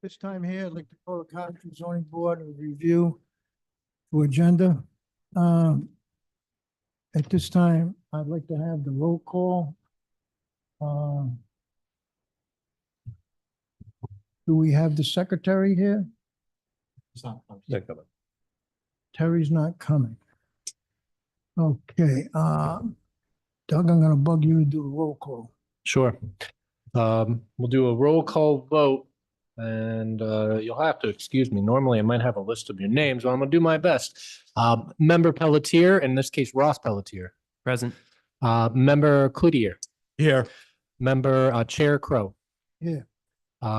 This time here, I'd like to call the Coventry zoning board and review for agenda. At this time, I'd like to have the roll call. Do we have the secretary here? Terry's not coming. Okay, Doug, I'm gonna bug you to do the roll call. Sure. We'll do a roll call vote and you'll have to excuse me. Normally I might have a list of your names, but I'm gonna do my best. Member Pelletier, in this case, Ross Pelletier. Present. Member Cloutier. Here. Member Chair Crow. Here.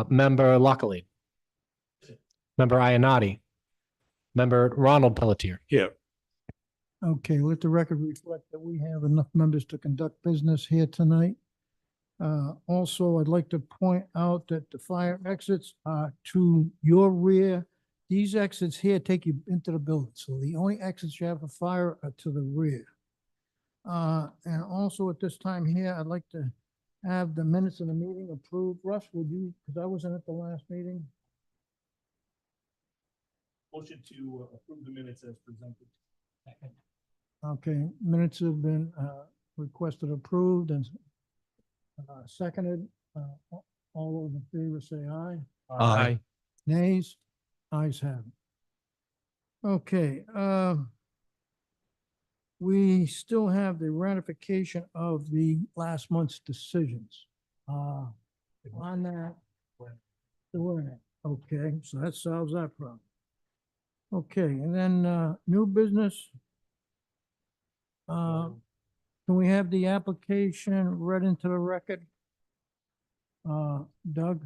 Member Lockley. Member Iannotti. Member Ronald Pelletier. Here. Okay, let the record reflect that we have enough members to conduct business here tonight. Also, I'd like to point out that the fire exits are to your rear. These exits here take you into the building, so the only exits you have for fire are to the rear. And also at this time here, I'd like to have the minutes of the meeting approved. Russ, would you, because I wasn't at the last meeting? Motion to approve the minutes as presented. Okay, minutes have been requested approved and seconded. All those in favor say aye. Aye. Nays? Ayes have it. Okay, we still have the ratification of the last month's decisions. On that, there weren't any. Okay, so that solves that problem. Okay, and then new business. Can we have the application read into the record? Doug?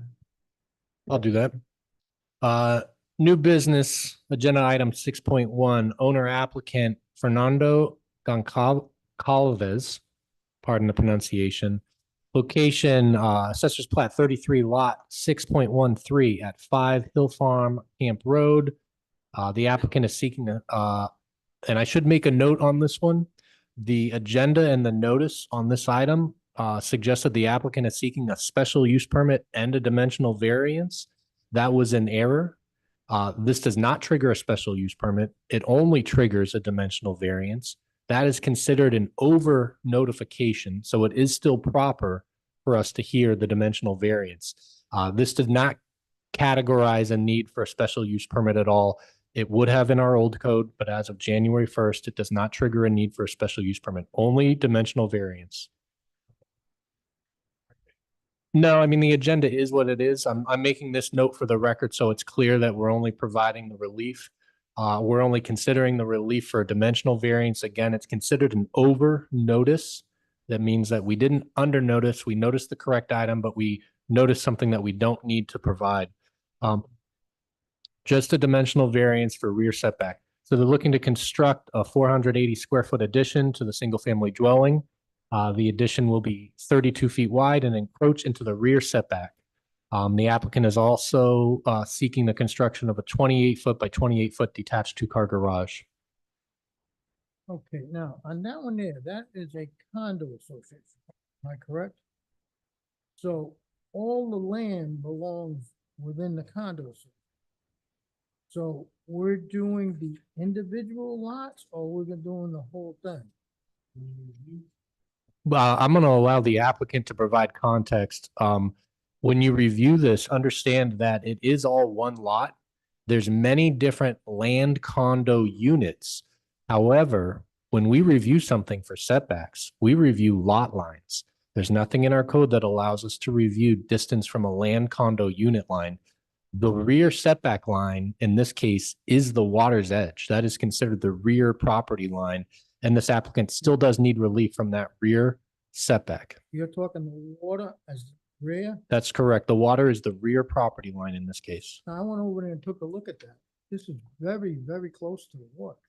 I'll do that. New business, agenda item 6.1, owner applicant Fernando Goncalves, pardon the pronunciation. Location, Assessor's Plat 33 lot 6.13 at 5 Hill Farm Camp Road. The applicant is seeking and I should make a note on this one. The agenda and the notice on this item suggests that the applicant is seeking a special use permit and a dimensional variance. That was an error. This does not trigger a special use permit. It only triggers a dimensional variance. That is considered an over notification, so it is still proper for us to hear the dimensional variance. This does not categorize a need for a special use permit at all. It would have in our old code, but as of January 1st, it does not trigger a need for a special use permit, only dimensional variance. No, I mean, the agenda is what it is. I'm making this note for the record so it's clear that we're only providing the relief. We're only considering the relief for a dimensional variance. Again, it's considered an over notice. That means that we didn't under notice. We noticed the correct item, but we noticed something that we don't need to provide. Just a dimensional variance for rear setback. So they're looking to construct a 480 square foot addition to the single family dwelling. The addition will be 32 feet wide and encroach into the rear setback. The applicant is also seeking the construction of a 28 foot by 28 foot detached 2-car garage. Okay, now, on that one there, that is a condo association, am I correct? So all the land belongs within the condo association. So we're doing the individual lots or we're doing the whole thing? I'm going to allow the applicant to provide context. When you review this, understand that it is all one lot. There's many different land condo units. However, when we review something for setbacks, we review lot lines. There's nothing in our code that allows us to review distance from a land condo unit line. The rear setback line, in this case, is the water's edge. That is considered the rear property line. And this applicant still does need relief from that rear setback. You're talking the water as rear? That's correct. The water is the rear property line in this case. Now, I went over there and took a look at that. This is very, very close to the water.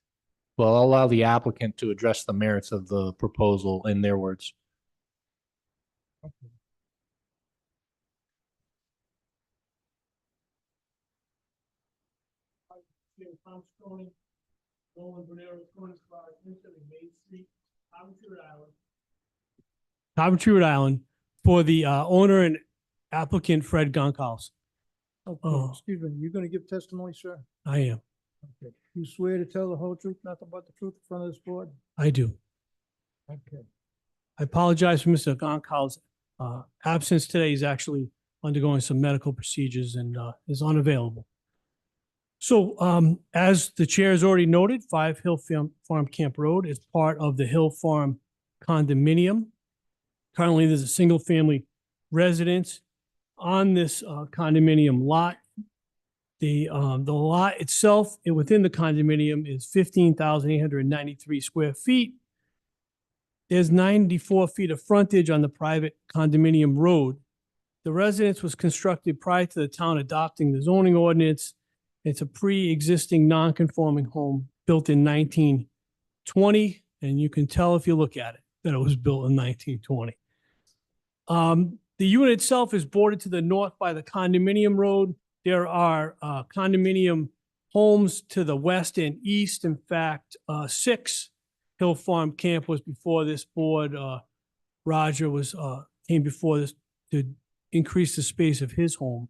Well, I'll allow the applicant to address the merits of the proposal in their words. Okay. Tom Stoney, Nolan Bernero, 25 Main Street, Coventry, Rhode Island, Coventry, Rhode Island, for the owner and applicant Fred Goncalves. Okay, Oh. excuse me, you're gonna give testimony, sir? I am. Okay. You swear to tell the whole truth, nothing but the truth in front of this board? I do. Okay. I apologize for Mr. Goncalves' absence today. He's actually undergoing some medical procedures and is unavailable. So as the chair has already noted, 5 Hill Farm Camp Road is part of the Hill Farm condominium. Currently, there's a single-family residence on this condominium lot. The lot itself within the condominium is 15,893 square feet. There's 94 feet of frontage on the private condominium road. The residence was constructed prior to the town adopting the zoning ordinance. It's a pre-existing non-conforming home built in 1920, and you can tell if you look at it that it was built in 1920. The unit itself is bordered to the north by the condominium road. There are condominium homes to the west and east. In fact, 6 Hill Farm Camp was before this board. Roger came before this to increase the space of his home.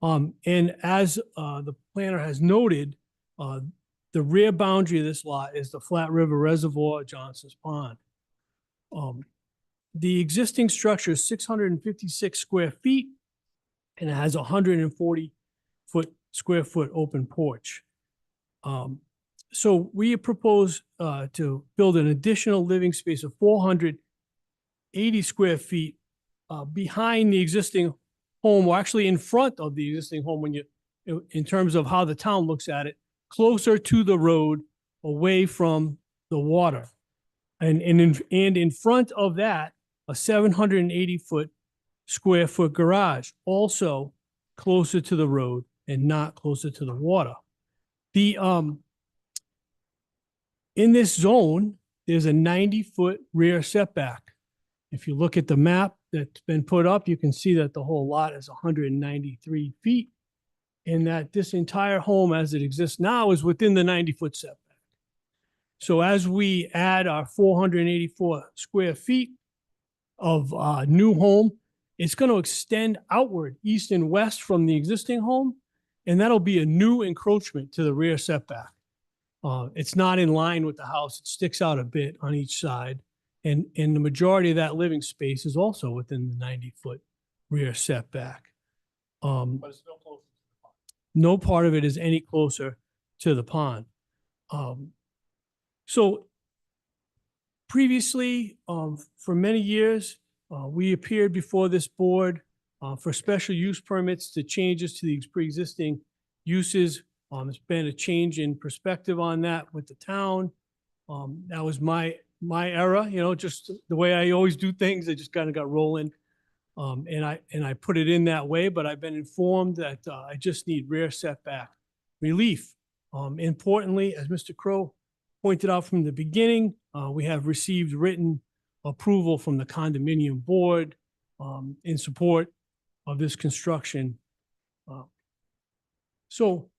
And as the planner has noted, the rear boundary of this lot is the Flat River Reservoir, Johnson's Pond. The existing structure is 656 square feet and it has a 140 square foot open porch. So we propose to build an additional living space of 480 square feet behind the existing home, or actually in front of the existing home when in terms of how the town looks at it, closer to the road, away from the water. And in front of that, a 780 square foot garage, also closer to the road and not closer to the water. In this zone, there's a 90-foot rear setback. If you look at the map that's been put up, you can see that the whole lot is 193 feet and that this entire home as it exists now is within the 90-foot setback. So as we add our 484 square feet of new home, it's going to extend outward east and west from the existing home, and that'll be a new encroachment to the rear setback. It's not in line with the house. It sticks out a bit on each side. And the majority of that living space is also within the 90-foot rear setback. But it's no closer to the pond. No part of it is any closer to the pond. So previously, for many years, we appeared before this board for special use permits to changes to these pre-existing uses. There's been a change in perspective on that with the town. That was my era, just the way I always do things. I just kind of got rolling. And I put it in that way, but I've been informed that I just need rear setback relief. Importantly, as Mr. Crow pointed out from the beginning, we have received written approval from the condominium board in support of this construction. So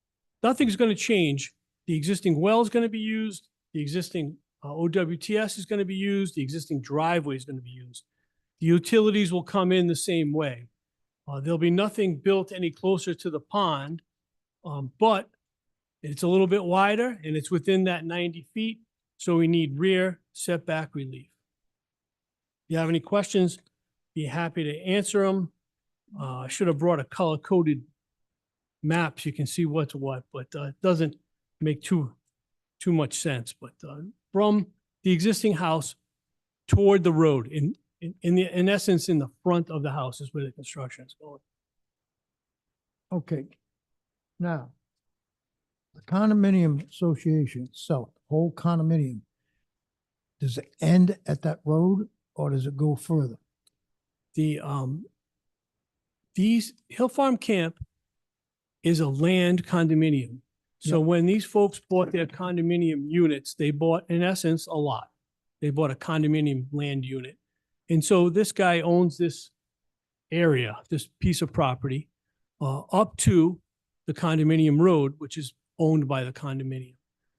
nothing's going to change. The existing well is going to be used. The existing OWTS is going to be used. The existing driveway is going to be used. The utilities will come in the same way. There'll be nothing built any closer to the pond, but it's a little bit wider and it's within that 90 feet. So we need rear setback relief. If you have any questions, be happy to answer them. I should have brought a color-coded map so you can see what's what, but it doesn't make too much sense. But from the existing house toward the road, in essence, in the front of the house is where the construction is going. Okay. Now, the condominium association itself, the whole condominium, does it end at that road or does it go further? These Hill Farm Camp is a land condominium. So when these folks bought their condominium units, they bought, in essence, a lot. They bought a condominium land unit. And so this guy owns this area, this piece of property, up to the condominium road, which is owned by the condominium.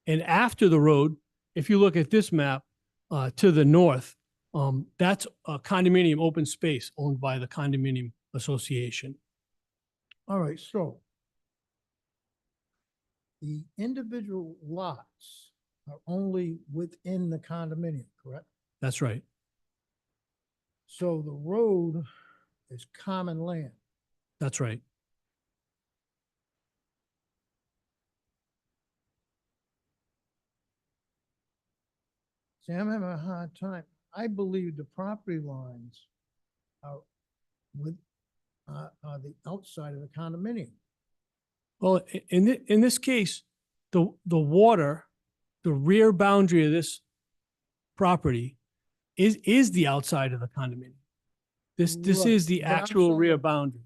And after the road, if you look at this map, to the north, That's a condominium open space owned by the condominium association. All right, so the individual lots are only within the condominium, correct? That's right. So the road is common land. That's right. See, I'm having a hard time. I believe the property lines are with, are the outside of the condominium. Well, in this case, the water, the rear boundary of this property is the outside of the condominium. This Right, is the but I'm actual rear saying- boundary.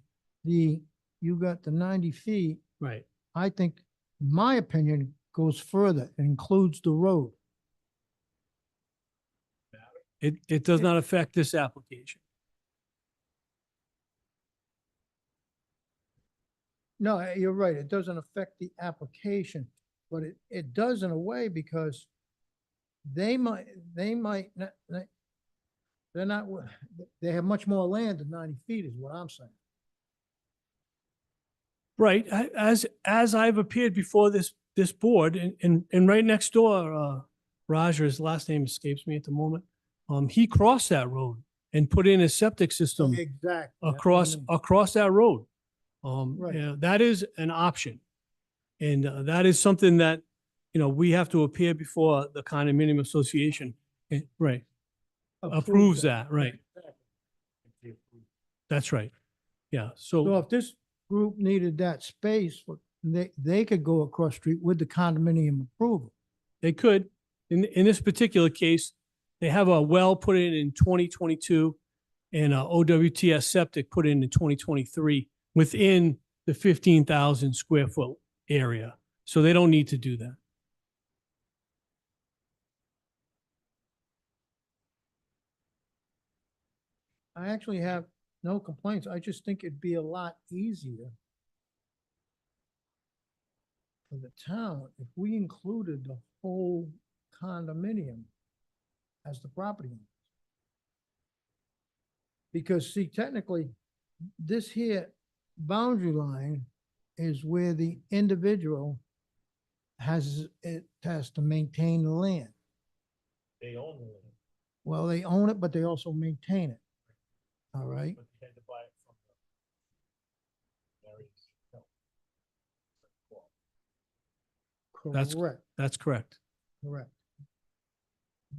You got the 90 feet. Right. I think, in my opinion, goes further, it includes the road. It does not affect this application. No, you're right. It doesn't affect the application, but it does in a way because they might not, they're not, they have much more land than 90 feet is what I'm saying. Right, as I've appeared before this board and right next door, Roger, his last name escapes me at the moment. He crossed that road and put in a septic system Exactly. across that road. Right. Yeah, that is an option. And that is something that, we have to appear before the condominium association. Right, approves that, right. That's right. Yeah, So if this group needed that space, they could go across street with the condominium approval. they could, in this particular case, they have a well put in 2022 and a OWTS septic put in 2023 within the 15,000 square foot area. So they don't need to do that. I actually have no complaints. I just think it'd be a lot easier for the town if we included the whole condominium as the property owner. Because see, technically, this here boundary line is where the individual has to maintain the land. They own the land, Well, they own it, but they also maintain it. All right, but they had to buy it from the various, That's- correct, That's correct. correct.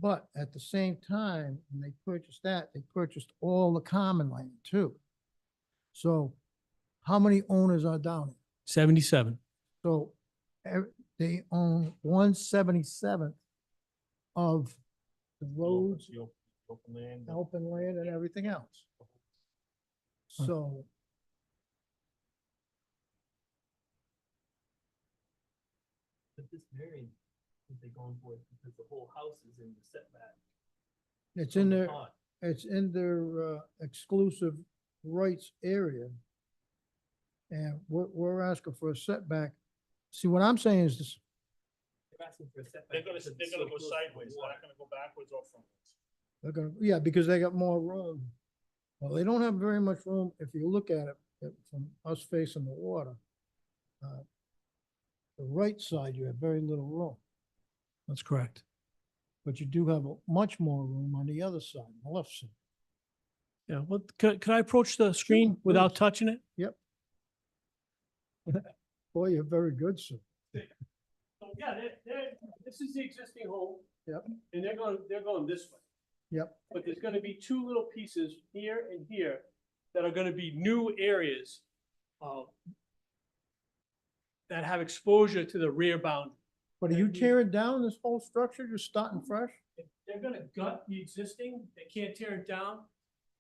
But at the same time, when they purchased that, they purchased all the common land too. So how many owners are down there? 77. So they own 1/77 of the roads, the open land. open land and everything else. So But this variance, is they going for it because the whole house is in the setback. it's from in the their, pond. it's in their exclusive rights area. And we're asking for a setback. See, what I'm saying is this, They're asking for a setback. They're gonna because it's go so close to the sideways, they're water. not gonna go backwards or frontwards. they're gonna, yeah, because they got more room. Well, they don't have very much room if you look at it from us facing the water. The right side, you have very little room, That's correct. but you do have much more room on the other side, the left side. Yeah, well, could I approach the screen without please. touching it? Boy, you're very good, sir. So, yeah, this is the existing home. Yep. And they're going this way. Yep. But there's gonna be two little pieces here and here that are gonna be new areas that have exposure to the rear boundary. But are you tearing down this whole structure, just starting fresh? They're gonna gut the existing, they can't tear it down.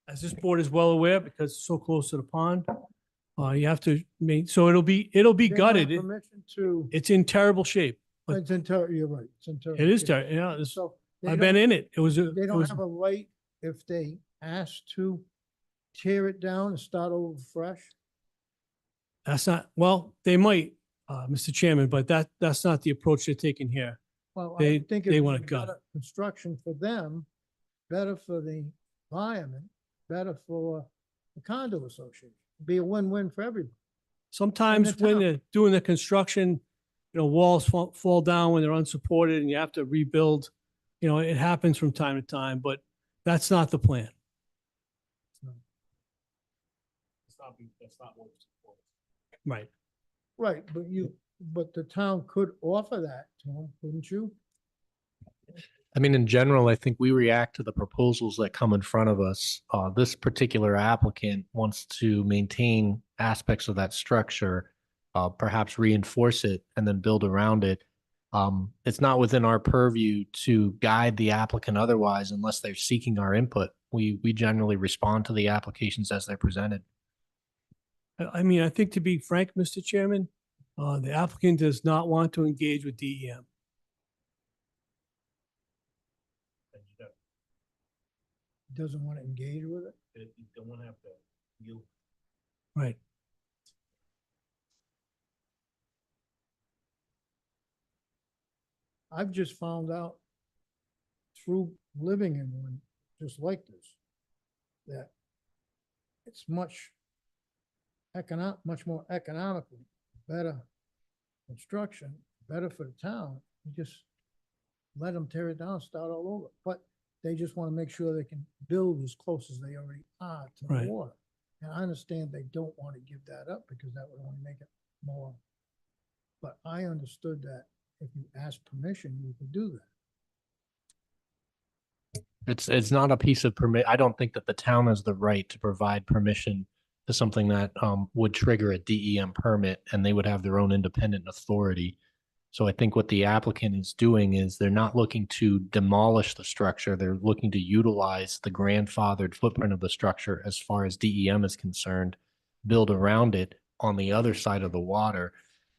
As this board is well aware, because it's so close to the pond, you have to so it'll be They don't have gutted. Permission to, It's in terrible shape. but- it's in you're right, it's in It is terrible, yeah, it's- So they I've been don't, in it. It was, they it don't was, have a right if they ask to tear it down and start over fresh? that's not, well, they might, Mr. Chairman, but that's not the approach they're taking here. Well, They- I think they if wanna it's gut better construction for them better for the environment, better for the condo association. Be a win-win for everybody. Sometimes when town. they're doing the construction, walls fall down when they're unsupported and you have to rebuild. It happens from time to time, but that's not the plan. That's not what it's for. Right. Right, but the town could offer that to them, couldn't you? I mean, in general, I think we react to the proposals that come in front of us. This particular applicant wants to maintain aspects of that structure, perhaps reinforce it and then build around it. It's not within our purview to guide the applicant otherwise unless they're seeking our input. We generally respond to the applications as they're presented. I mean, I think to be frank, Mr. Chairman, the applicant does not want to engage with DEM. And you Doesn't want to engage with it. don't want to have to yield. Right. I've just found out through living in one just like this, that it's much more economical, better construction, better for the town. You just let them tear it down, start all over. But they just want to make sure they can build as close as they already are to the Right. water. And I understand they don't want to give that up because that would only make it more. But I understood that if you ask permission, you could do that. It's not a piece of permit. I don't think that the town has the right to provide permission to something that would trigger a DEM permit, and they would have their own independent authority. So I think what the applicant is doing is they're not looking to demolish the structure. They're looking to utilize the grandfathered footprint of the structure as far as DEM is concerned, build around it on the other side of the water.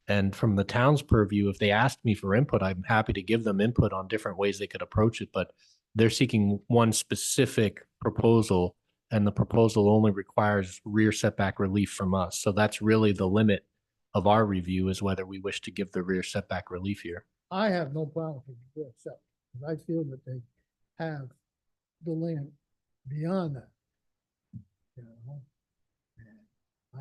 And from the town's purview, if they asked me for input, I'm happy to give them input on different ways they could approach it, but they're seeking one specific proposal, and the proposal only requires rear setback relief from us. So that's really the limit of our review, is whether we wish to give the rear setback relief here. I have no problem with the except, I feel that they have the land beyond that. You know, and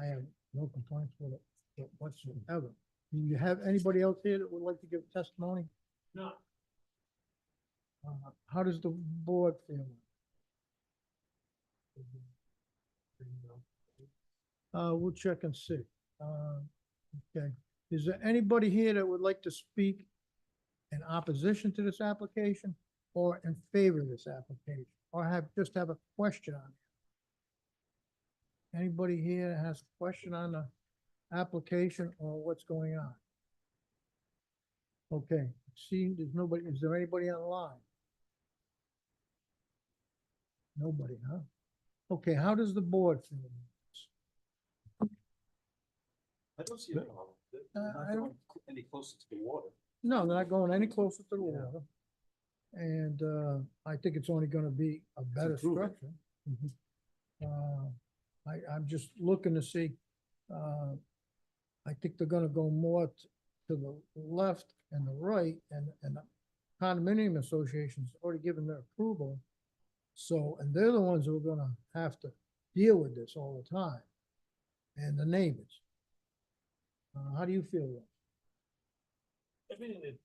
I have no complaints with it whatsoever. Do you have anybody else here that would like to give testimony? No. How does the board feel? We'll check and see. Okay, is there anybody here that would like to speak in opposition to this application or in favor of this application, or just have a question on it? Anybody here that has a question on the application or what's going on? Okay, see, there's nobody, is there anybody online? Nobody, huh? Okay, how does the board feel? I don't see a problem. They're not I don't- going any closer to the water. No, they're not going any closer to the water. And I think it's only gonna be a better improvement. structure. I'm just looking to see, I think they're gonna go more to the left and the right, and the condominium association's already given their approval. So, and they're the ones who are gonna have to deal with this all the time, and the neighbors. How do you feel, Ross? Everything that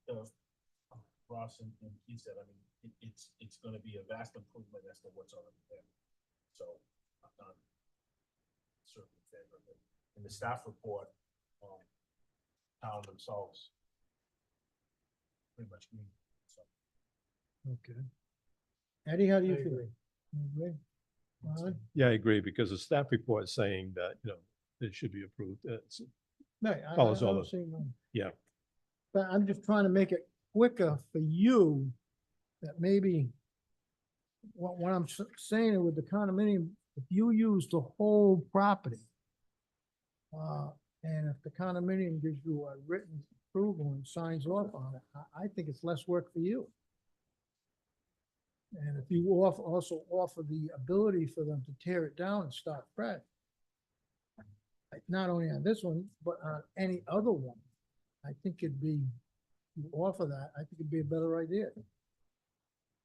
Ross and Keith said, I mean, it's gonna be a vast improvement as to what's already there. So I'm certainly in favor of it. In the staff report, town themselves pretty much agree. So Okay. Eddie, how do you feel? You agree? Molly? Yeah, I agree, because the staff report is saying that, it should be approved. Right, I Follows all don't the- see none. Yeah. But I'm just trying to make it quicker for you, that maybe what I'm saying with the condominium, if you use the whole property, and if the condominium gives you a written approval and signs off on it, I think it's less work for you. And if you also offer the ability for them to tear it down and start fresh, like, not only on this one, but on any other one, I think you offer that, I think it'd be a better idea.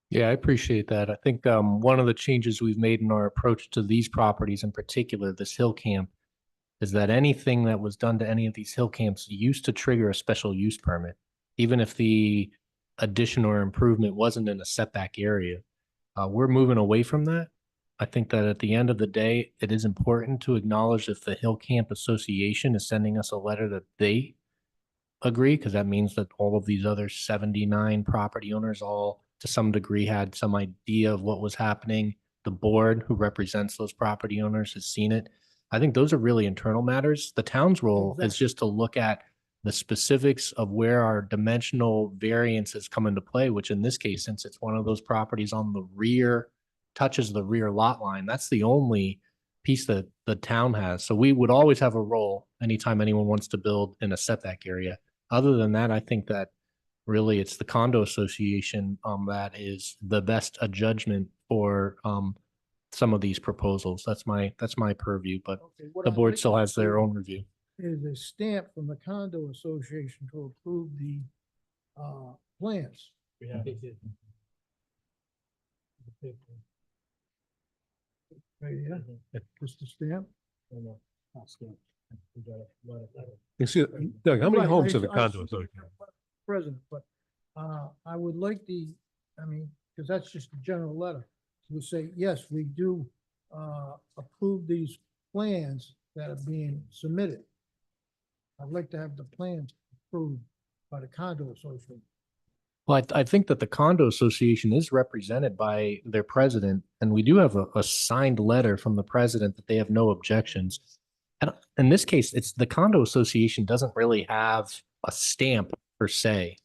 Yeah, I appreciate that. I think one of the changes we've made in our approach to these properties, in particular, this hill camp, is that anything that was done to any of these hill camps used to trigger a special use permit, even if the addition or improvement wasn't in a setback area. We're moving away from that. I think that at the end of the day, it is important to acknowledge if the Hill Camp Association is sending us a letter that they agree, because that means that all of these other 79 property owners all to some degree had some idea of what was happening. The board who represents those property owners has seen it. I think those are really internal matters. The town's role is Exactly. just to look at the specifics of where our dimensional variances come into play, which in this case, since it's one of those properties on the rear, touches the rear lot line, that's the only piece that the town has. So we would always have a role anytime anyone wants to build in a setback area. Other than that, I think that really it's the condo association that is the best judgment for some of these proposals. That's my purview, but Okay, what the I'd board like still to has their see own review. Is a stamp from the condo association to approve the plans. We have Right, yeah, just a stamp. You see, Doug, how many Right, homes I- have the I- condo association? President, but I would like because that's just a general letter. We say, yes, we do approve these plans that are being submitted. I'd like to have the plans approved by the condo association. Well, I think that the condo association is represented by their president, and we do have a signed letter from the president that they have no objections. And in this case, it's the condo association doesn't really have a stamp per se,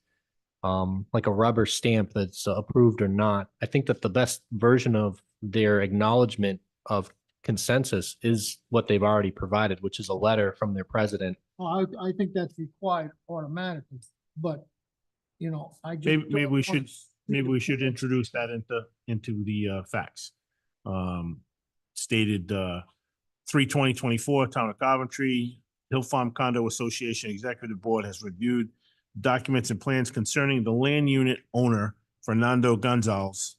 like a rubber stamp that's approved or not. I think that the best version of their acknowledgement of consensus is what they've already provided, which is a letter from their president. Well, I think that's required automatically, but, I just. Maybe don't we wanna should, see maybe the we should plans. introduce that into the facts. Stated 3/20/24, Town of Coventry, Hill Farm Condo Association Executive Board has reviewed documents and plans concerning the land unit owner Fernando Gonzalez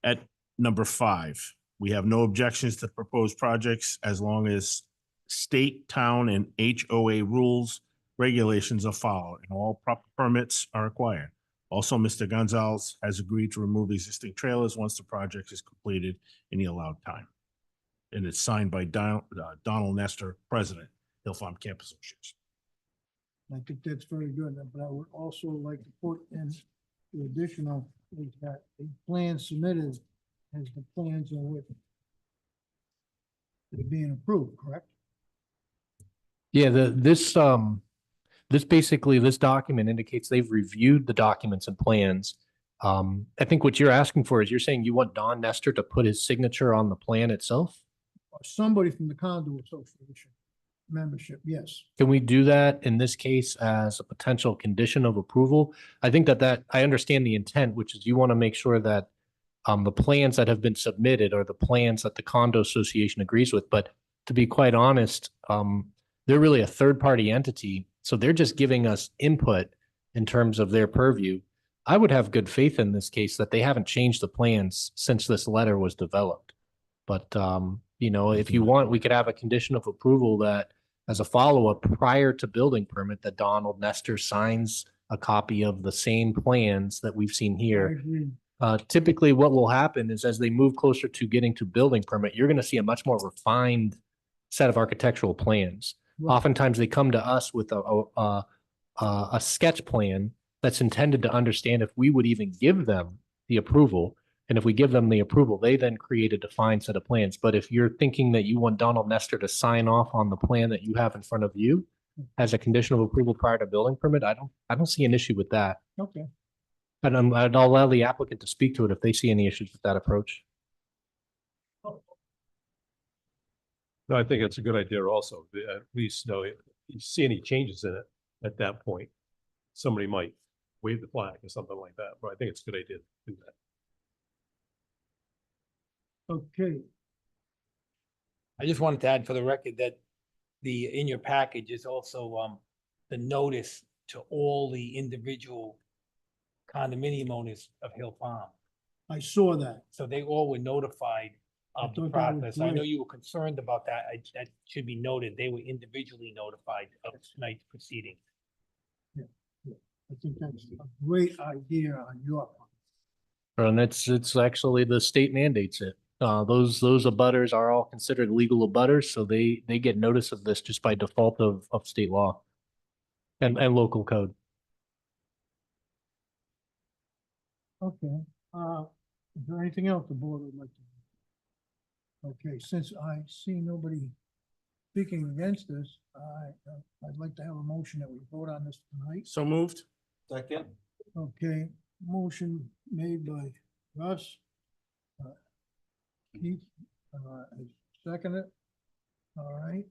at number 5. We have no objections to proposed projects as long as state, town, and HOA rules, regulations are followed, and all proper permits are required. Also, Mr. Gonzalez has agreed to remove existing trailers once the project is completed in the allowed time. And it's signed by Donald Nestor, President, Hill Farm Campus Association. I think that's very good, but I would also like to put in the additional, is that the plan submitted has the plans in which they're being approved, correct? Yeah, this document indicates they've reviewed the documents and plans. I think what you're asking for is you're saying you want Don Nestor to put his signature on the plan itself? Or somebody from the condo association membership, yes. Can we do that in this case as a potential condition of approval? I think that I understand the intent, which is you want to make sure that the plans that have been submitted are the plans that the condo association agrees with. But to be quite honest, they're really a third-party entity, so they're just giving us input in terms of their purview. I would have good faith in this case that they haven't changed the plans since this letter was developed. But if you want, we could have a condition of approval that as a follow-up prior to building permit, that Donald Nestor signs a copy of the same plans that we've seen I here. agree. Typically what will happen is as they move closer to getting to building permit, you're going to see a much more refined set of architectural plans. Right. Oftentimes they come to us with a sketch plan that's intended to understand if we would even give them the approval. And if we give them the approval, they then create a defined set of plans. But if you're thinking that you want Donald Nestor to sign off on the plan that you have in front of you as a condition of approval prior to building permit, I don't see an issue with that. Okay. And I'd allow the applicant to speak to it if they see any issues with that approach. No, I think it's a good idea also. At least, if you see any changes in it at that point, somebody might wave the flag or something like that. But I think it's a good idea to do that. Okay, I just wanted to add for the record that in your package is also, the notice to all the individual condominium owners of Hill Farm. I saw that. So they all were notified I of the thought that was process. I know great. you were concerned about that. That should be noted. They were individually notified of tonight's proceeding. I think that's a great idea on your part. And it's actually the state mandates it. Those abutters are all considered legal abutters, so they get notice of this just by default of state law and local code. Okay, is there anything else the board would like to? Okay, since I see nobody speaking against this, I'd like to have a motion that we vote on this tonight. So moved. Second. Okay, motion made by Russ. Keith, has seconded. All right,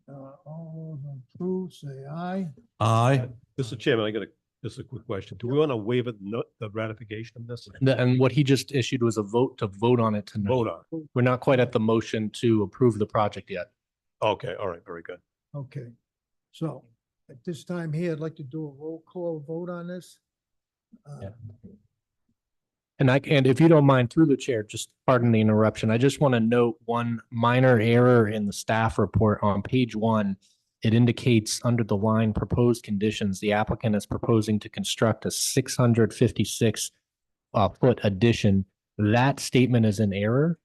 all those approved, say aye. Aye. Mr. Chairman, just a quick question. Do we want to waive the ratification of this? And what he just issued was a vote to vote on it tonight. Vote on. We're not quite at the motion to approve the project yet. Okay, all right, very good. Okay, so at this time here, I'd like to do a roll call vote on this. Yeah. And if you don't mind, through the chair, just pardon the interruption. I just want to note one minor error in the staff report on page 1. It indicates under the line proposed conditions, the applicant is proposing to construct a 656 foot addition. That statement is in error.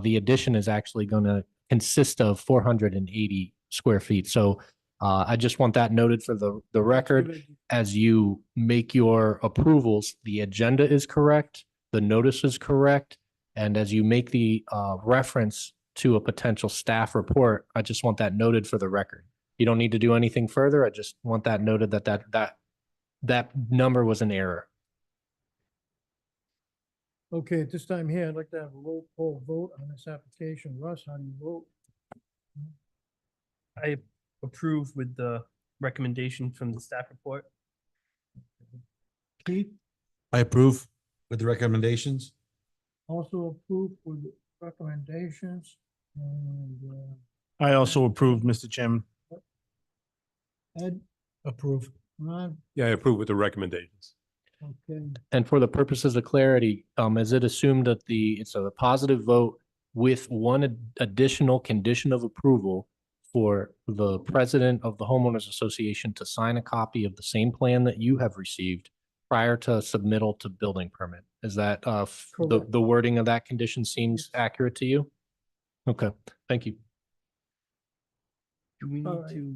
The addition is actually going to consist of 480 square feet. So I just want that noted for the record. As you make your approvals, the agenda is correct, the notice is correct, and as you make the reference to a potential staff report, I just want that noted for the record. You don't need to do anything further. I just want that noted that number was an error. Okay, at this time here, I'd like to have a roll call vote on this application. Russ, how do you vote? I approve with the recommendation from the staff report. Keith, I approve with the recommendations. also approved with recommendations, and, I also approve, Mr. Chairman. Ed? Approve. Ron, Yeah, I approve with the recommendations. okay, And for the purposes of clarity, is it assumed that it's a positive vote with one additional condition of approval for the president of the homeowners association to sign a copy of the same plan that you have received prior to submittal to building permit? Is that, Correct. the wording of that condition seems accurate to you? Okay, thank you. Do we need Alright. to,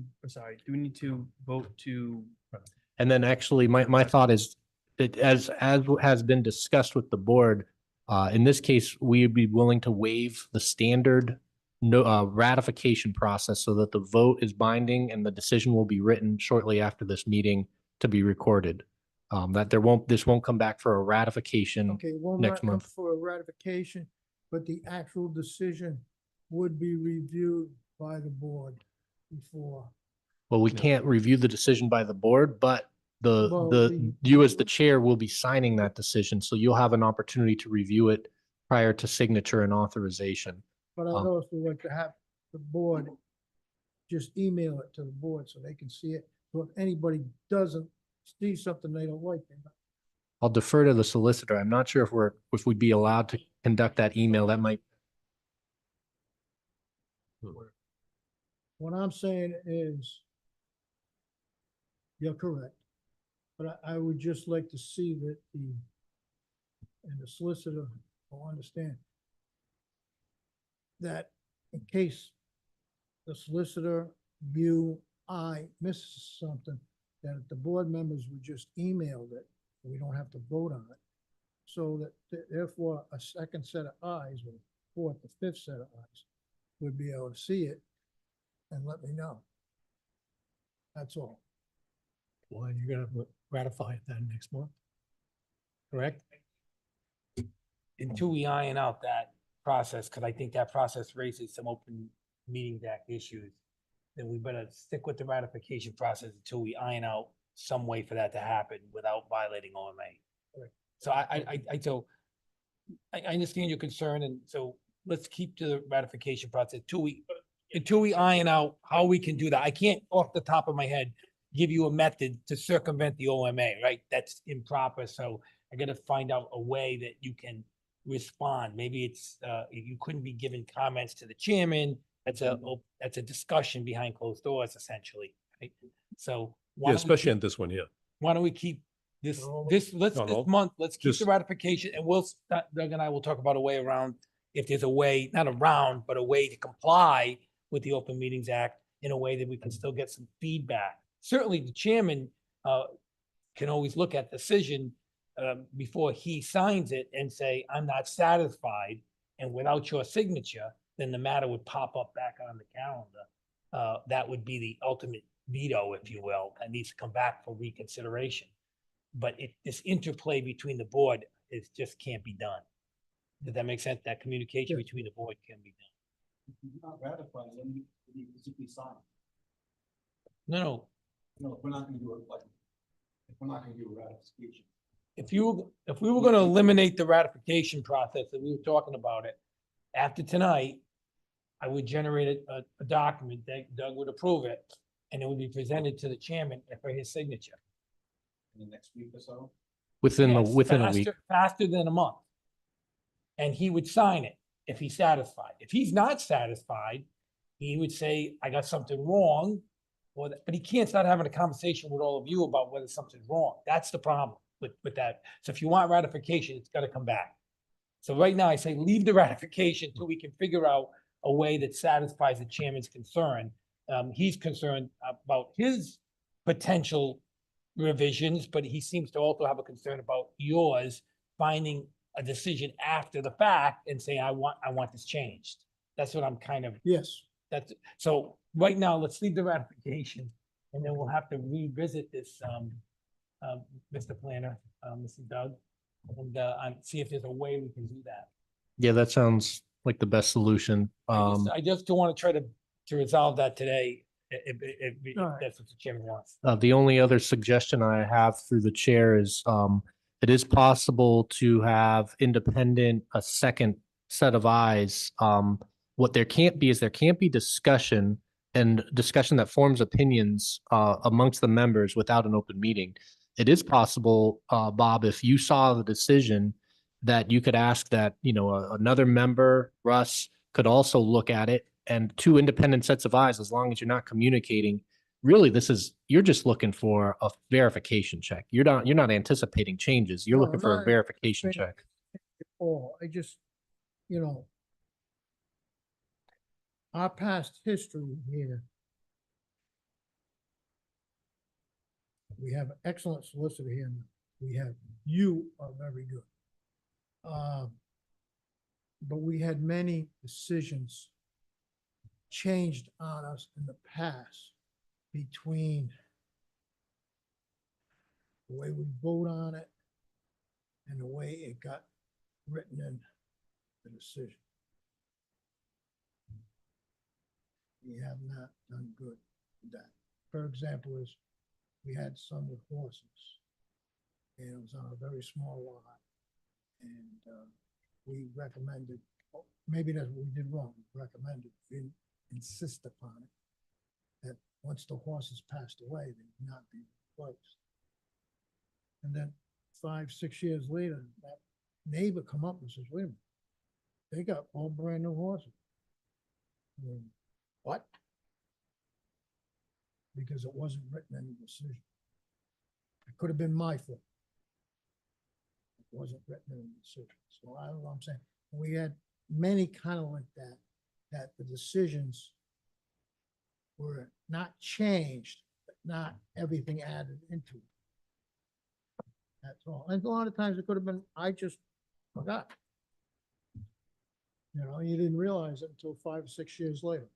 do we need to vote to, And then actually, my thought is that as has been discussed with the board, in this case, we would be willing to waive the standard ratification process so that the vote is binding and the decision will be written shortly after this meeting to be recorded. That this won't come back for a ratification. okay, will Next not come month. for a ratification, but the actual decision would be reviewed by the board before. Well, we can't review the decision by the board, but Well, you as the chair will be signing that decision, so you'll have an opportunity to review it prior to signature and authorization. But I'd also like to have the board just email it to the board so they can see it. So if anybody doesn't see something they don't like, I'll defer to the solicitor. I'm not sure if we'd be allowed to conduct that email. That might, what I'm saying is you're correct. But I would just like to see that the solicitor will understand that in case the solicitor, you, I miss something, that if the board members would just email it, we don't have to vote on it. So that therefore a second set of eyes, or fourth, or fifth set of eyes would be able to see it and let me know. That's all. Well, you're gonna ratify it then next month, correct? Until we iron out that process, because I think that process raises some open meetings act issues, then we better stick with the ratification process until we iron out some way for that to happen without violating OMA. So I understand your concern, and so let's keep to the ratification process until we iron out how we can do that. I can't off the top of my head give you a method to circumvent the OMA, right? That's improper. So I gotta find out a way that you can respond. Maybe it's, you couldn't be giving comments to the chairman. That's a discussion behind closed doors essentially, right? So. why Yeah, don't we especially keep- on this one here. Why don't we keep this, No, this no. month, let's keep the Just- ratification and Doug and I will talk about a way around, if there's a way, not around, but a way to comply with the Open Meetings Act in a way that we can still get some feedback. Certainly the chairman, can always look at the decision, before he signs it and say, I'm not satisfied. And without your signature, then the matter would pop up back on the calendar. That would be the ultimate veto, if you will, that needs to come back for reconsideration. But this interplay between the board just can't be done. Does that make sense? That communication Yeah. between the board can be done. If you do not ratify, then you physically sign. No, No, we're not gonna do it like, if we're not gonna do a ratification. if we were gonna eliminate the ratification process that we were talking about it, after tonight, I would generate a document that Doug would approve it, and it would be presented to the chairman for his signature. In the next week or so. Within Yes, within a week. Faster than a month. And he would sign it if he's satisfied. If he's not satisfied, he would say, I got something wrong. But he can't start having a conversation with all of you about whether something's wrong. That's the problem with that. So if you want ratification, it's gotta come back. So right now I say leave the ratification until we can figure out a way that satisfies the chairman's concern. He's concerned about his potential revisions, but he seems to also have a concern about yours finding a decision after the fact and saying, I want this changed. That's what I'm kind of, Yes, so right now, let's leave the ratification and then we'll have to revisit this, Mr. Planner, Mr. Doug, and see if there's a way we can do that. Yeah, that sounds like the best solution. I just don't want to try to resolve that today, if All right. that's what the chairman wants. The only other suggestion I have through the chair is, it is possible to have a second set of eyes. What there can't be is there can't be discussion that forms opinions, amongst the members without an open meeting. It is possible, Bob, if you saw the decision, that you could ask that, another member, Russ, could also look at it, and two independent sets of eyes, as long as you're not communicating. Really, you're just looking for a verification check. You're not anticipating changes. You're No, looking for a not verification anticipating. check. oh, I just, our past history here. We have an excellent solicitor here. You are very good. But we had many decisions changed on us in the past between the way we vote on it and the way it got written in the decision. We have not done good with that. For example, we had some with horses. And it was on a very small lot. And we recommended, maybe that's what we did wrong, we recommended, we didn't insist upon it, that once the horses passed away, they would not be replaced. And then 5-6 years later, that neighbor come up and says, wait a minute, they got all brand new horses. What? Because it wasn't written in the decision. It could have been my fault. It wasn't written in the decision. So I don't know what I'm saying. We had many kind of like that the decisions were not changed, but not everything added into it. That's all. And a lot of times it could have been, I just forgot. You didn't realize it until 5 or 6 years later.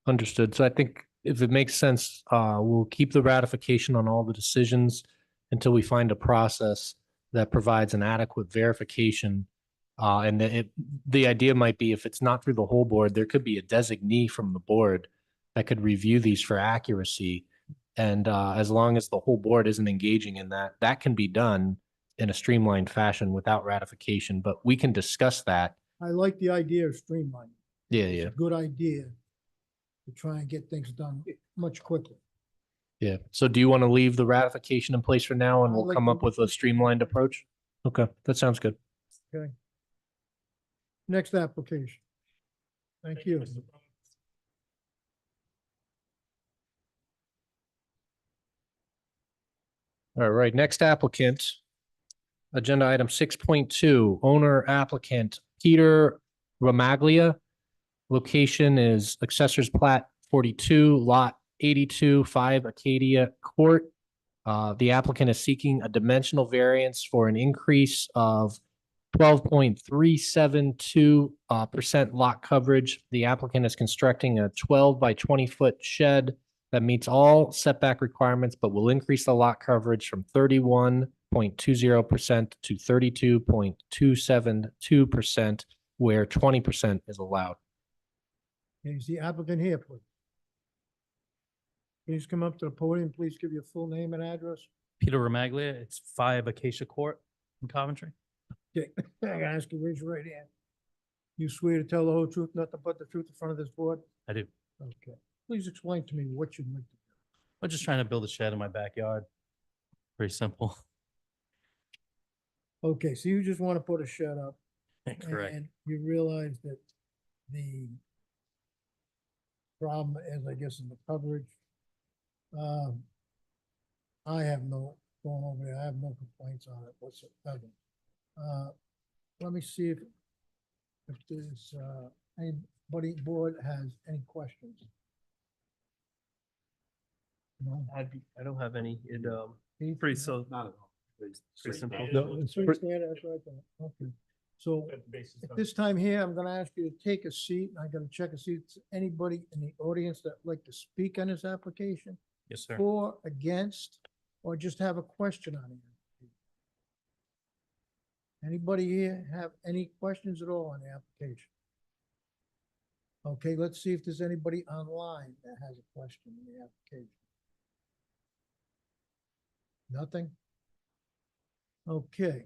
Understood. So I think if it makes sense, we'll keep the ratification on all the decisions until we find a process that provides an adequate verification. And the idea might be, if it's not through the whole board, there could be a designee from the board that could review these for accuracy. And as long as the whole board isn't engaging in that, that can be done in a streamlined fashion without ratification, but we can discuss that. I like the idea of streamlining. Yeah, It's yeah, a good idea to try and get things done much quicker. yeah. So do you want to leave the ratification in place for now and I'd we'll like come to- up with a streamlined approach? Okay, that sounds good. Okay. Next application. Thank you. Mr. Brown. All right, next applicant. Agenda item 6.2, owner applicant Peter Romaglia. Location is Assessor's Plat 42, Lot 82, 5 Acadia Court. The applicant is seeking a dimensional variance for an increase of 12.372 percent lot coverage. The applicant is constructing a 12 by 20-foot shed that meets all setback requirements, but will increase the lot coverage from 31.20% to 32.272%, where 20% is allowed. Is the applicant here, please? Please come up to the podium. Please give your full name and address. Peter Romaglia, it's 5 Acacia Court in Coventry. Okay, I gotta ask you, raise your right hand. You swear to tell the whole truth, nothing but the truth in front of this board? I do. Okay. Please explain to me what you'd like to I'm just trying to build a shed in my backyard. Pretty simple. do. Okay, so you just want to put a shed up. Correct. And you realize that the problem is, I guess, in the coverage. I have no, going over there, I have no complaints on it whatsoever. Let me see if there's, anybody board has any questions. No? I don't have any. Keith? Pretty so. Not at all. Pretty simple. No, It's it's- right there, that's right there. Okay. So Got the basis at done. this time here, I'm gonna ask you to take a seat. I'm gonna check and see if there's anybody in the audience that would like to speak on this application, Yes, sir. for, against, or just have a question on it. Anybody here have any questions at all on the application? Okay, let's see if there's anybody online that has a question in the application. Nothing? Okay.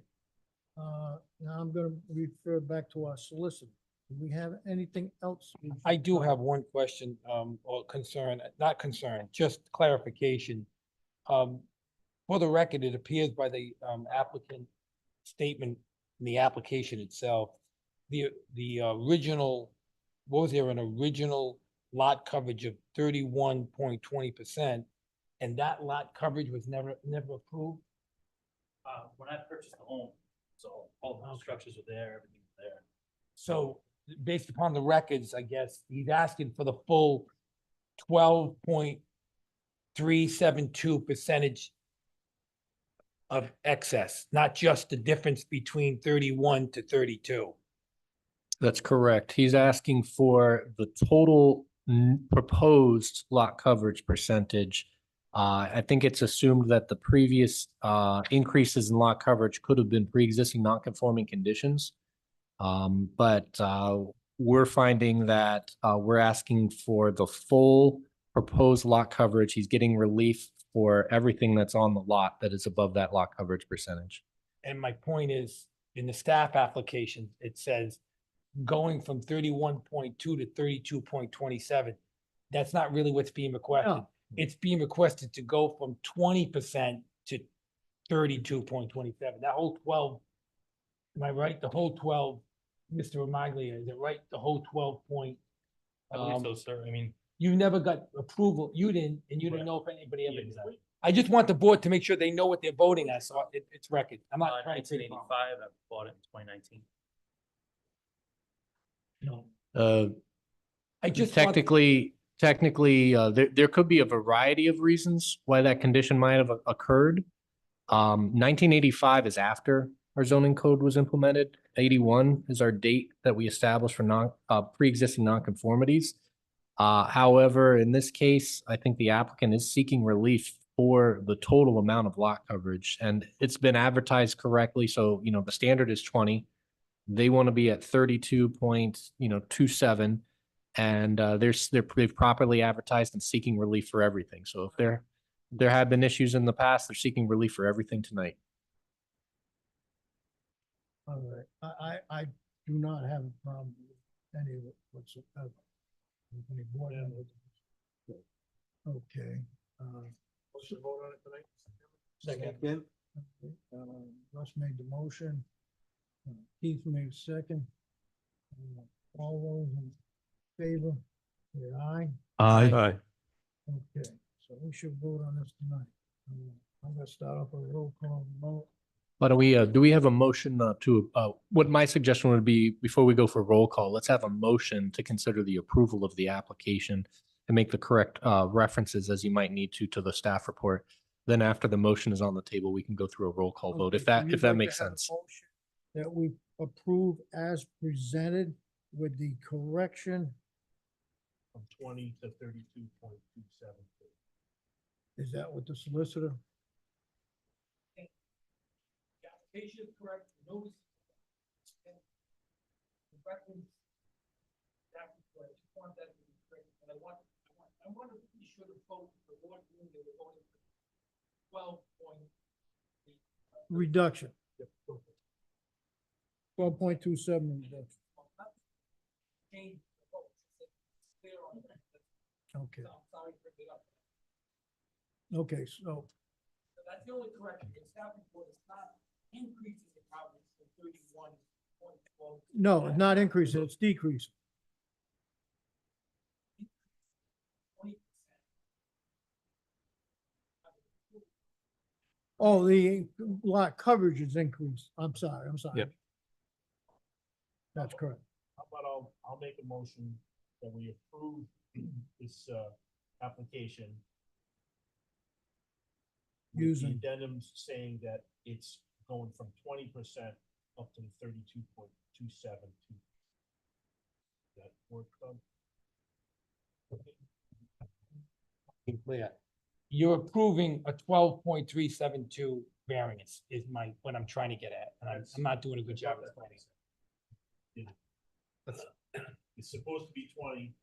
Now I'm gonna refer back to our solicitor. Do we have anything else? I do have one question, or concern, not concern, just clarification. For the record, it appears by the, applicant statement in the application itself, the original, was there an original lot coverage of 31.20%? And that lot coverage was never approved? When I purchased the home, so all the structures were there, everything was there. So based upon the records, I guess, he's asking for the full 12.372 percentage of excess, not just the difference between 31 to 32. That's correct. He's asking for the total proposed lot coverage percentage. I think it's assumed that the previous increases in lot coverage could have been pre-existing non-conforming conditions. But we're finding that we're asking for the full proposed lot coverage. He's getting relief for everything that's on the lot that is above that lot coverage percentage. And my point is, in the staff application, it says going from 31.2 to 32.27. That's not really what's being requested. No. It's being requested to go from 20% to 32.27. That whole 12, am I right? The whole 12, Mr. Romaglia, is it right? The whole 12 point. I believe so, sir. I mean, You never got approval. You didn't, and you didn't know if anybody ever yeah, did. exactly. I just want the board to make sure they know what they're voting on, so it's record. I'm not In trying to. 1985, I bought it in 2019. No. Uh, I just want, technically, there could be a variety of reasons why that condition might have occurred. 1985 is after our zoning code was implemented. 81 is our date that we established for pre-existing nonconformities. However, in this case, I think the applicant is seeking relief for the total amount of lot coverage, and it's been advertised correctly. So, the standard is 20. They want to be at 32.27, and they've properly advertised and seeking relief for everything. So if there have been issues in the past, they're seeking relief for everything tonight. All right, I do not have a problem with any of it whatsoever. With any board members. Okay. Motion to vote on it tonight? Second. Russ made the motion. Keith made a second. All those in favor, say aye. Aye. Okay, so we should vote on this tonight. I'm gonna start off with a roll call vote. But do we have a motion what my suggestion would be, before we go for roll call, let's have a motion to consider the approval of the application and make the correct references as you might need to the staff report. Then after the motion is on the table, we can go through a roll call vote, if Okay, so that, you'd if that like to makes have a sense. motion That we approve as presented with the correction, From 20 to 32.27. is that what the solicitor? The application is correct, the notice. The reference. That was what I just want that to be correct, and I want to be sure to vote, the board, they were voting for 12 point. Reduction. 12.27 reduction. Change the vote. It's clear on that. Okay, So I'm sorry for bringing it up. okay, so, So that's the only correction. The staff report is not increasing the coverage from 31.12. no, it's not increasing, it's decreasing. 20%. Oh, the lot coverage is increased. I'm sorry. Yep. That's correct. How about I'll make a motion that we approve this, application. With Using- the addendums saying that it's going from 20% up to the 32.272. That work, Be clear. You're approving a 12.372 variance is what I'm trying to get at, and I'm not doing a good job explaining. It's supposed to be 20.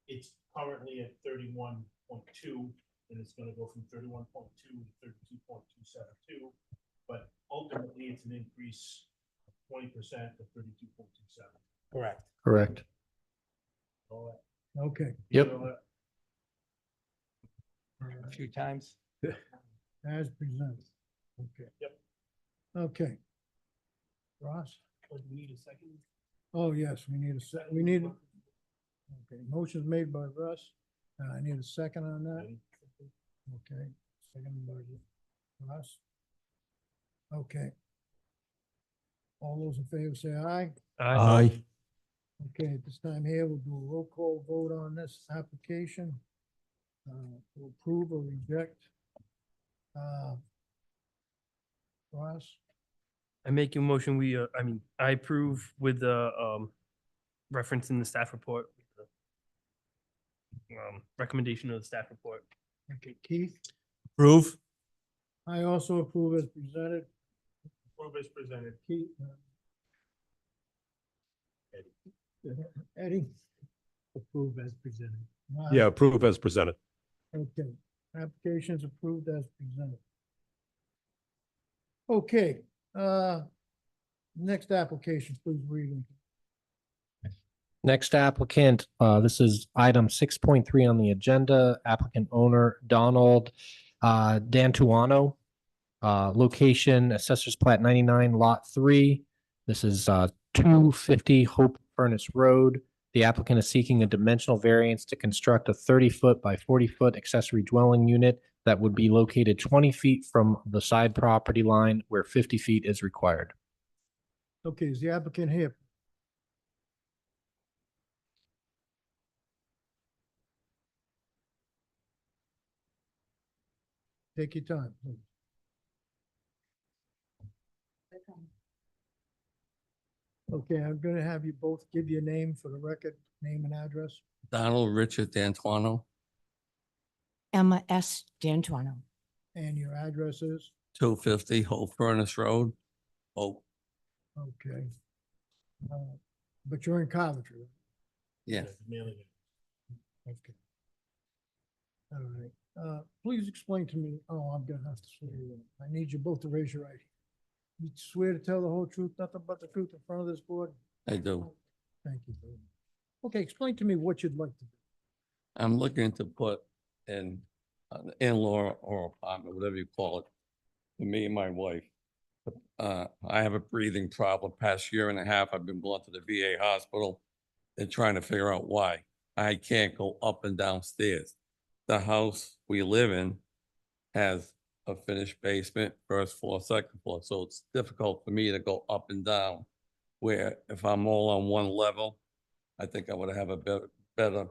It's currently at 31.2, and it's gonna go from 31.2 to 32.272. But ultimately, it's an increase of 20% to 32.27. Correct. Correct. All Okay, Yep. that. A few times. as presented. Okay. Yep. Okay. Ross? Do we need a second? Oh, yes, we need okay, motion's made by Russ. I need a second on that. Okay, second by Russ. Okay. All those in favor say aye. Aye. Okay, at this time here, we'll do a roll call vote on this application. To approve or reject. Ross, I make a motion, I approve with the, reference in the staff report. Recommendation of the staff report. okay, Keith, Approve. I also approve as presented. Approve as presented. Keith. Eddie? Approve as presented. Ross? Yeah, approve as presented. Okay, application's approved as presented. Okay, next application, please read it. Next applicant, this is item 6.3 on the agenda, applicant owner Donald Dantuano. Location Assessors Plat 99, Lot 3. This is 250 Hope Furnace Road. The applicant is seeking a dimensional variance to construct a 30-foot by 40-foot accessory dwelling unit that would be located 20 feet from the side property line where 50 feet is required. Okay, is the applicant here? Take your time, please. Okay, I'm gonna have you both give your name for the record, name and address. Donald Richard D'Antuano, Emma S. D'Antuano. And your address is? 250 Hope Furnace Road. Oh, Okay. But you're in Coventry, right? yeah. Mailing it. Okay. All right, please explain to me, I'm gonna have to swear you in. I need you both to raise your right hand. You swear to tell the whole truth, nothing but the truth in front of this board? I do. Thank you. very much. Okay, explain to me what you'd like to do. I'm looking to put an in-law or apartment, whatever you call it, for me and my wife. I have a breathing problem. Past year and a half, I've been going to the VA hospital and trying to figure out why. I can't go up and down stairs. The house we live in has a finished basement, first floor, second floor, so it's difficult for me to go up and down. Where if I'm all on one level, I think I would have a better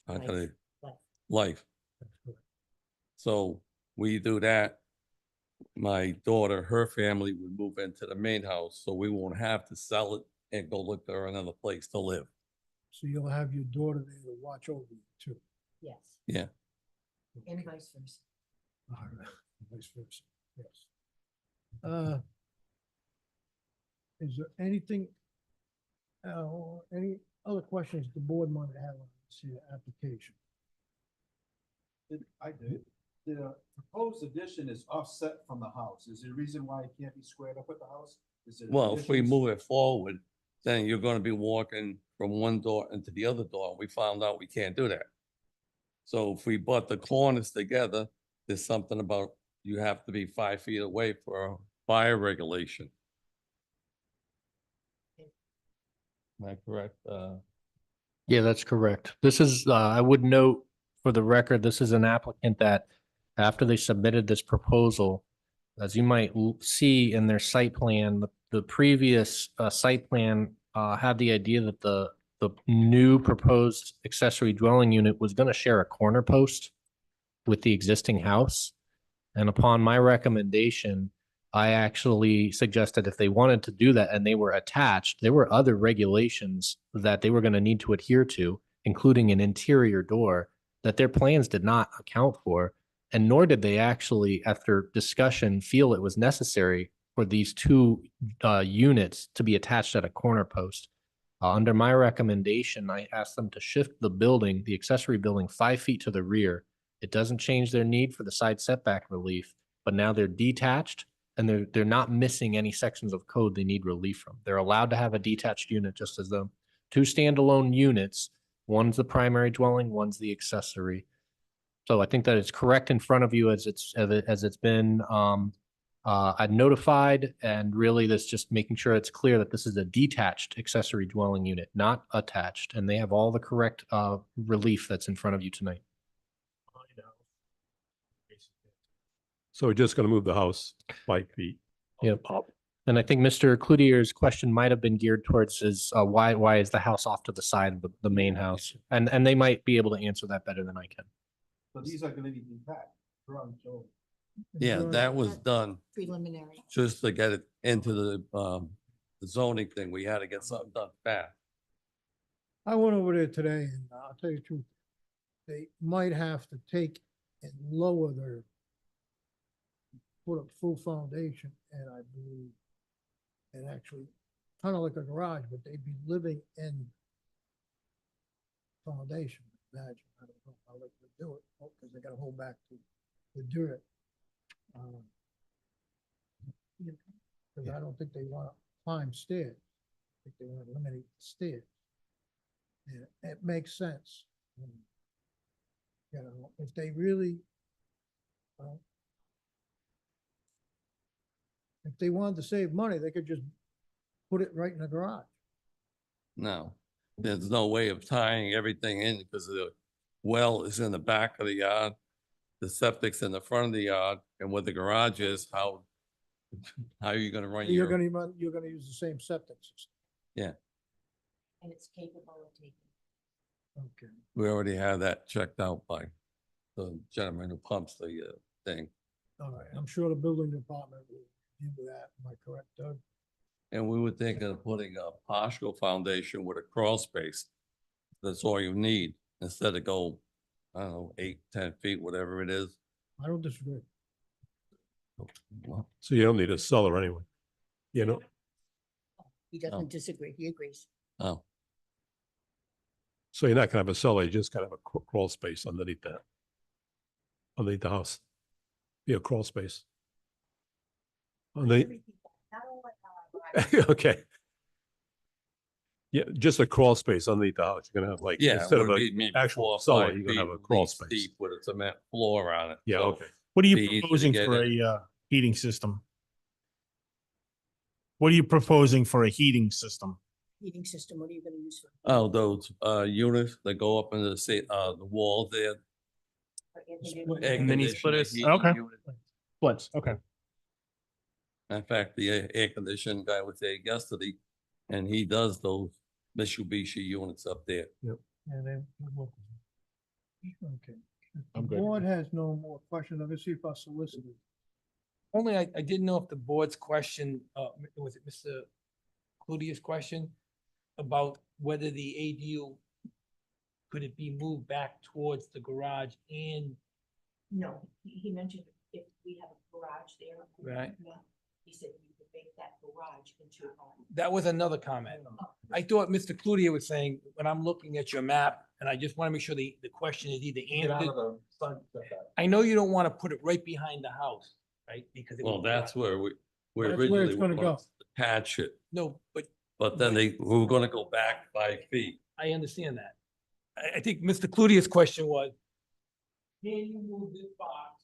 how can I- life. So we do that. My daughter, her family would move into the main house, so we won't have to sell it and go look for another place to live. So you'll have your daughter there to watch over you too. Yes. Yeah. And vice versa. All right, vice versa, yes. Is there anything, any other questions the board might have on this here application? I did. The proposed addition is offset from the house. Is there a reason why it can't be squared up with the house? Is it Well, if we additions? move it forward, then you're gonna be walking from one door into the other door. We found out we can't do that. So if we butt the corners together, there's something about you have to be 5 feet away for fire regulation. Am I correct? Yeah, that's correct. This is, I would note for the record, this is an applicant that after they submitted this proposal, as you might see in their site plan, the previous site plan had the idea that the new proposed accessory dwelling unit was going to share a corner post with the existing house. And upon my recommendation, I actually suggested if they wanted to do that and they were attached, there were other regulations that they were going to need to adhere to, including an interior door that their plans did not account for. And nor did they actually, after discussion, feel it was necessary for these two units to be attached at a corner post. Under my recommendation, I asked them to shift the building, the accessory building, 5 feet to the rear. It doesn't change their need for the side setback relief, but now they're detached and they're not missing any sections of code they need relief from. They're allowed to have a detached unit just as them. Two standalone units, one's the primary dwelling, one's the accessory. So I think that it's correct in front of you as it's been I'd notified, and really that's just making sure it's clear that this is a detached accessory dwelling unit, not attached, and they have all the correct relief that's in front of you tonight. So we're just gonna move the house 5 feet. Yep. Up. And I think Mr. Cloutier's question might have been geared towards is why is the house off to the side of the main house? And they might be able to answer that better than I can. So these are gonna be detached. Yeah, that was done Preliminary. just to get it into the zoning thing. We had to get something done fast. I went over there today and I'll tell you the truth. They might have to take and lower their, put up full foundation and I believe, and actually kind of like a garage, but they'd be living in foundation, imagine. I don't know how they could do it, because they gotta hold back the dirt. Because I don't think they want to climb stairs. I think they want to eliminate stairs. And it makes sense. You know, if they really, if they wanted to save money, they could just put it right in the garage. No, there's no way of tying everything in because the well is in the back of the yard. The septic's in the front of the yard, and where the garage is, how are you gonna run You're your? you're gonna use the same septic system. Yeah, And it's capable of taking. Okay. we already have that checked out by the gentleman who pumps the thing. All right, I'm sure the building department will do that. Am I correct, Doug? And we were thinking of putting a partial foundation with a crawl space. That's all you need, instead of go, I don't know, 8, 10 feet, whatever it is. I don't disagree. Well, So you don't need a cellar anyway. You know, He doesn't disagree. He agrees. Oh, so you're not gonna have a cellar, you just gotta have a crawl space underneath that. Underneath the house. Yeah, crawl space. Underneath, okay. Yeah, just a crawl space underneath the house. You're gonna have like, yeah. it instead of would a be maybe actual 4 or cellar, 5 you're gonna have feet a at crawl least space. deep with a cement floor on it. Yeah, So okay. What are Be easy you to proposing get for in. a heating system? What are you proposing for a heating system? Heating system, what are you gonna use for? Oh, those units that go up into the wall there. Air Mini conditioner, splitters. heating Okay. unit. Splits, okay. In fact, the air conditioning guy was there yesterday, and he does those Mitsubishi units up there. Okay. If the I'm good. board has no more questions. Let me see if our solicitor. Only I didn't know if the board's question, was it Mr. Cludio's question? About whether the ADU, could it be moved back towards the garage and, No, he mentioned if we have a garage there. Right. Yeah, he said we could make that garage into a home. that was another comment. I thought Mr. Cludio was saying, when I'm looking at your map, and I just want to make sure the question is either answered. I know you don't want to put it right behind the house, right? Because it Well, would- that's where we That's where it's originally gonna wanted go. to patch it, No, but then we were gonna go back 5 feet. I understand that. I think Mr. Cludio's question was, can you move this box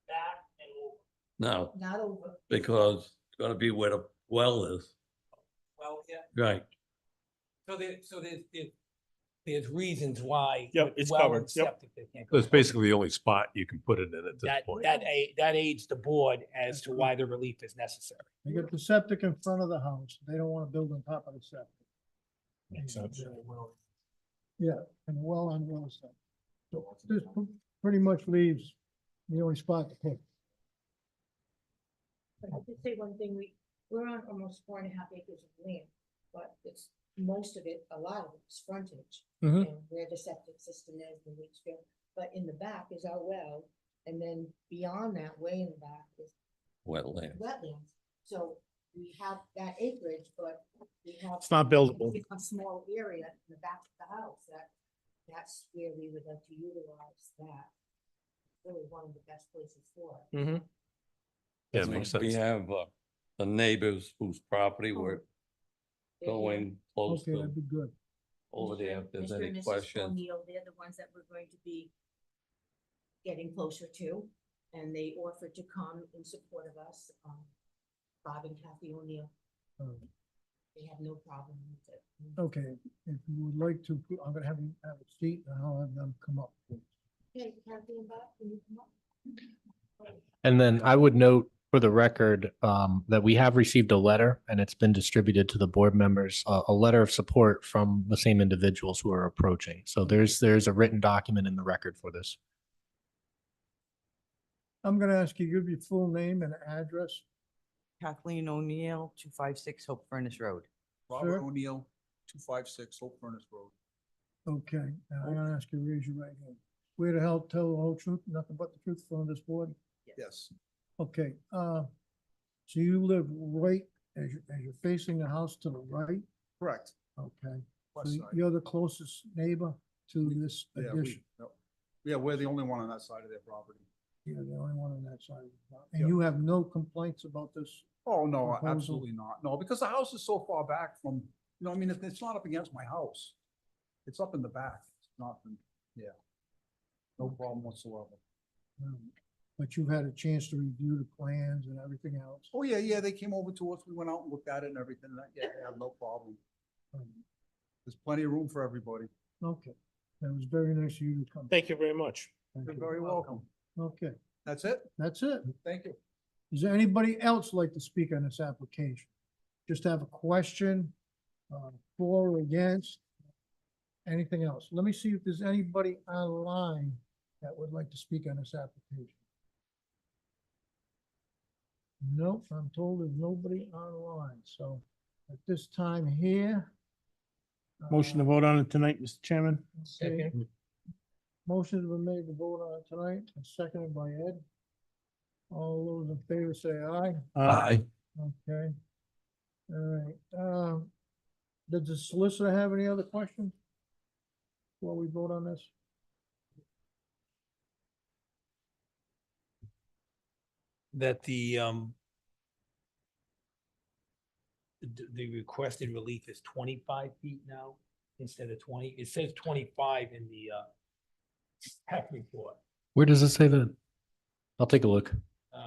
back and over? No, Not over. because it's gonna be where the well is, Well, yeah, right? there's reasons why. Yep, with it's well covered, and yep. septic, they can't go That's forward. basically the only spot you can put it in at this That, point. that aids the board as to why the relief is necessary. They got the septic in front of the house. They don't want to build on top of the septic. Makes sense. Yeah, and well on the other side. So this pretty much leaves the only spot to pick. But I did say one thing, we're on almost 4.5 acres of land, but it's, most of it, a lot of it is frontage. Mhm. And where the septic system is, the leach field, but in the back is our well, and then beyond that, way in the back is Wetland. wetlands. So we have that acreage, but we have. It's not buildable. A small area in the back of the house, that's where we would like to utilize that. Really one of the best places for it. Mm-hmm. Yeah, it makes sense. We have the neighbors whose property we're They're here. going close Okay, to that'd be good. over there. If there's Mr. any and Mrs. questions. O'Neill, they're the ones that we're going to be getting closer to, and they offered to come in support of us, Bob and Kathy O'Neill. They have no problem with it. Okay, if you would like to, I'm gonna have you have a seat and I'll have them come up. Okay, Kathy and Bob, can you come up? And then I would note for the record that we have received a letter and it's been distributed to the board members, a letter of support from the same individuals who are approaching. So there's a written document in the record for this. I'm gonna ask you, give your full name and address. Kathleen O'Neill, 256 Hope Furnace Road. Robert Sir? O'Neill, 256 Hope Furnace Road. Okay, now I'm gonna ask you to raise your right hand. Swear to help tell the whole truth, nothing but the truth from this board? Yes, Okay, so you live right, as you're facing the house to the right? correct. Okay, West so side. you're the closest neighbor to this Yeah, addition? yeah, we're the only one on that side of their property. You're the only one on that side. Yeah. And you have no complaints about this? Oh, no, Proposal. absolutely not. No, because the house is so far back from, you know, I mean, it's not up against my house. It's up in the back. It's nothing, yeah. No problem whatsoever. But you've had a chance to review the plans and everything else? Oh, yeah, they came over to us. We went out and looked at it and everything. Yeah, I have no problem. There's plenty of room for everybody. Okay, that was very nice of you to come. Thank you very much. Thank You're you. very welcome. Okay, That's it. that's it. Thank you. Is there anybody else like to speak on this application? Just have a question, for or against? Anything else? Let me see if there's anybody online that would like to speak on this application. Nope, I'm told there's nobody online, so at this time here. Motion to vote on it tonight, Mr. Chairman. Okay. Motion's been made to vote on it tonight and seconded by Ed. All those in favor say aye. Aye. Okay. All right, does the solicitor have any other questions? Before we vote on this? That the requested relief is 25 feet now instead of 20. It says 25 in the HEC report. Where does it say that? I'll take a look.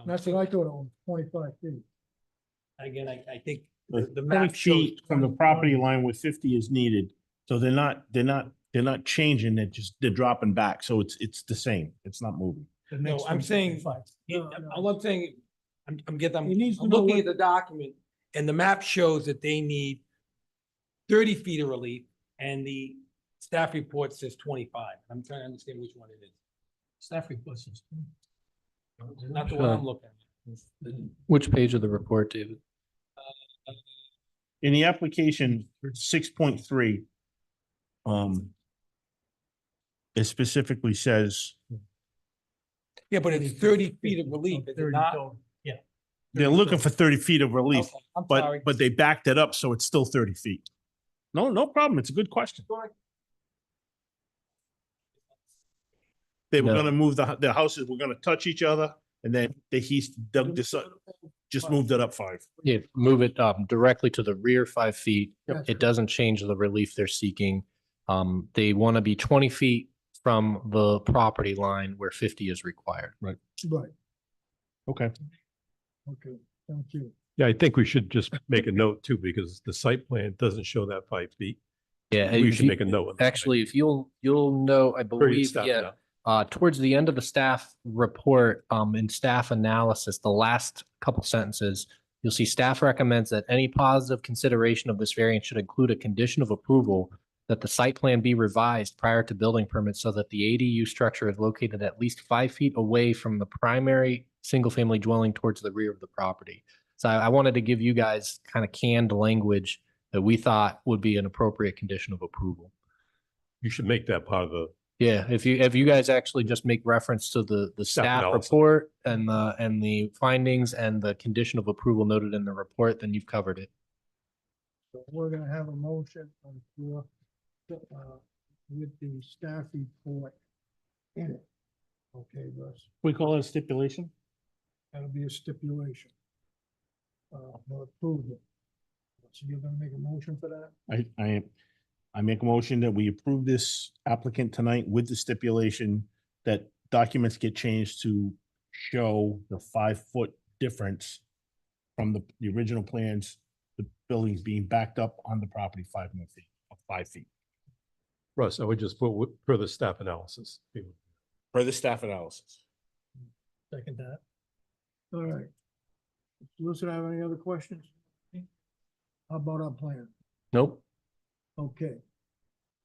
That's what I thought it was, 25 feet. Again, I think The the 20 map shows feet from the property line where 50 is needed. So they're not changing, they're dropping back. So it's the same. It's not moving. The No, next I'm one's saying, 25. No, no. all I'm saying, I'm He needs to I'm know looking what- at the document and the map shows that they need 30 feet of relief and the staff report says 25. I'm trying to understand which one it is. Staff report says. Not the one I'm looking at. Which page of the report, David? In the application, 6.3, it specifically says Yeah, but it's 30 feet of relief, is it 30 not? total. they're looking for 30 feet of relief, Okay, I'm sorry. but they backed it up, so it's still 30 feet. No problem. It's a good question. They were No. gonna move the houses, were gonna touch each other, and then he's dug this up, just moved it up 5. Yeah, move it directly to the rear 5 feet. Yep. It doesn't change the relief they're seeking. They want to be 20 feet from the property line where 50 is required. Right, Okay. okay, thank you. Yeah, I think we should just make a note too, because the site plan doesn't show that 5 feet. Yeah, We if should you- make a note. of that. Actually, if you'll know, I Or your believe, staff yeah, note. towards the end of the staff report, in staff analysis, the last couple sentences, you'll see staff recommends that any positive consideration of this variance should include a condition of approval that the site plan be revised prior to building permits so that the ADU structure is located at least 5 feet away from the primary single-family dwelling towards the rear of the property. So I wanted to give you guys kind of canned language that we thought would be an appropriate condition of approval. You should make that part of the, Yeah, if you guys actually just make reference to the staff analysis. report and the findings and the condition of approval noted in the report, then you've covered it. So we're gonna have a motion on the floor, with the staff report in it. Okay, Russ, We call it a stipulation? that'll be a stipulation. For approval. So you're gonna make a motion for that? I make a motion that we approve this applicant tonight with the stipulation that documents get changed to show the 5-foot difference from the original plans, the buildings being backed up on the property 5 more feet, 5 feet. Russ, I would just put per the staff analysis. Per the staff analysis. Second that. All right. Solicitor, have any other questions? How about our plan? Nope. Okay.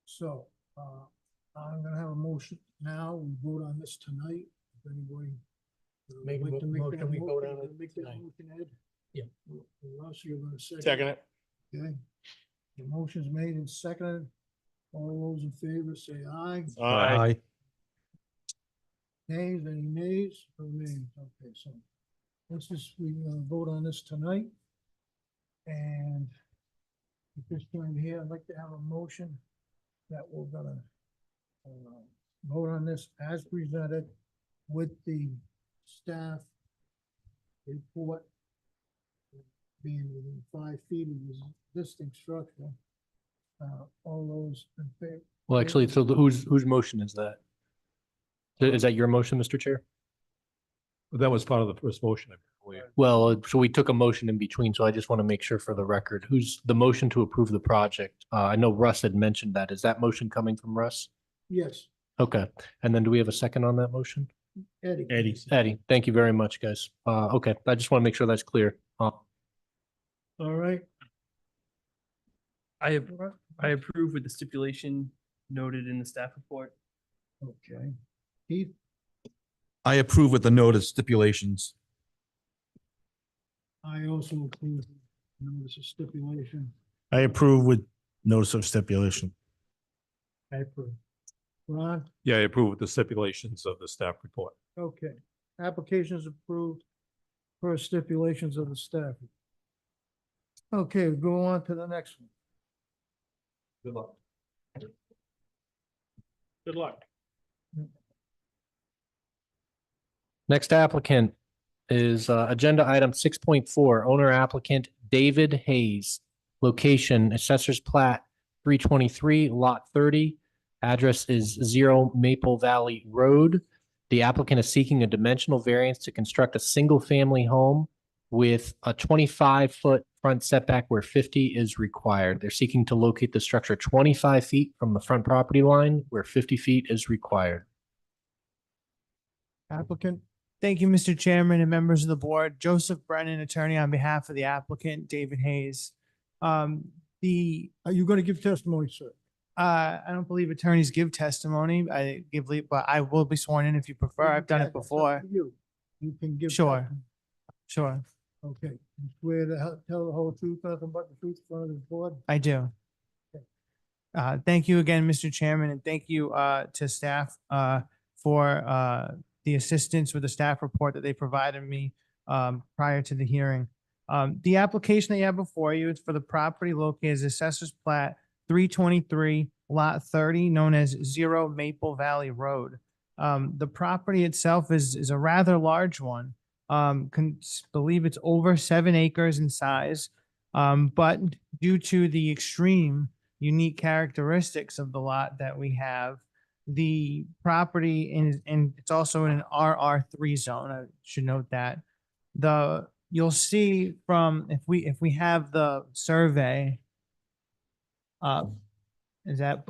So, I'm gonna have a motion now. We vote on this tonight. If anybody. would Make a like to motion, that we vote on motion, it make that tonight. motion, Ed? Yeah. Russ, you're gonna second. Second it. Okay. The motion's made and seconded. All those in favor say aye. Aye. Nays, any nays? No nays. Okay, so let's just, we're gonna vote on this tonight. And at this point here, I'd like to have a motion that we're gonna vote on this as presented with the staff report being within 5 feet of the existing structure. All those in favor? Well, actually, so whose motion is that? Is that your motion, Mr. Chair? That was part of the first motion, I believe. Well, so we took a motion in between, so I just want to make sure for the record, who's the motion to approve the project? I know Russ had mentioned that. Is that motion coming from Russ? Yes, Okay. And then do we have a second on that motion? Eddie. Eddie, thank you very much, guys. Okay, I just want to make sure that's clear. All right. I approve with the stipulation noted in the staff report. Okay. Keith, I approve with the noted stipulations. I also approve notice of stipulation. I approve with notice of stipulation. I approve. Ron, Yeah, I approve with the stipulations of the staff report. okay. Applications approved per stipulations of the staff. Okay, we'll go on to the next one. Good luck. Good luck. Next applicant is agenda item 6.4, owner applicant David Hayes. Location, Assessor's Plat 323, Lot 30. Address is 0 Maple Valley Road. The applicant is seeking a dimensional variance to construct a single-family home with a 25-foot front setback where 50 is required. They're seeking to locate the structure 25 feet from the front property line where 50 feet is required. Applicant, Thank you, Mr. Chairman and members of the board. Joseph Brennan, attorney on behalf of the applicant, David Hayes. are you going to give testimony, sir? I don't believe attorneys give testimony. I give leave, but I will be sworn in if you prefer. I've done it It's up before. to You You can give. Sure. testimony. Sure, Okay, you swear to tell the whole truth, nothing but the truth in front of this board? I do. Thank you again, Mr. Chairman, and thank you to staff for the assistance with the staff report that they provided me prior to the hearing. The application that you have before you is for the property located as Assessor's Plat 323, Lot 30, known as 0 Maple Valley Road. The property itself is a rather large one. Believe it's over 7 acres in size. But due to the extreme unique characteristics of the lot that we have, the property and it's also in an RR3 zone. I should note that. You'll see from if we have the survey, is that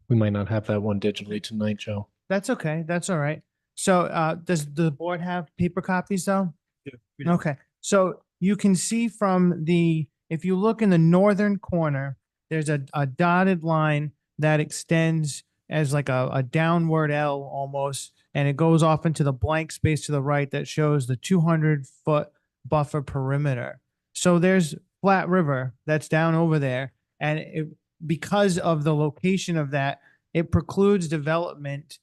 We might not have that one digitally tonight, Joe. that's okay. That's all right. So does the board have paper copies though? Yeah. Okay, so you can see from if you look in the northern corner, there's a dotted line that extends as like a downward L almost, and it goes off into the blank space to the right that shows the 200-foot buffer perimeter. So there's Flat River that's down over there, and because of the location of that, it precludes development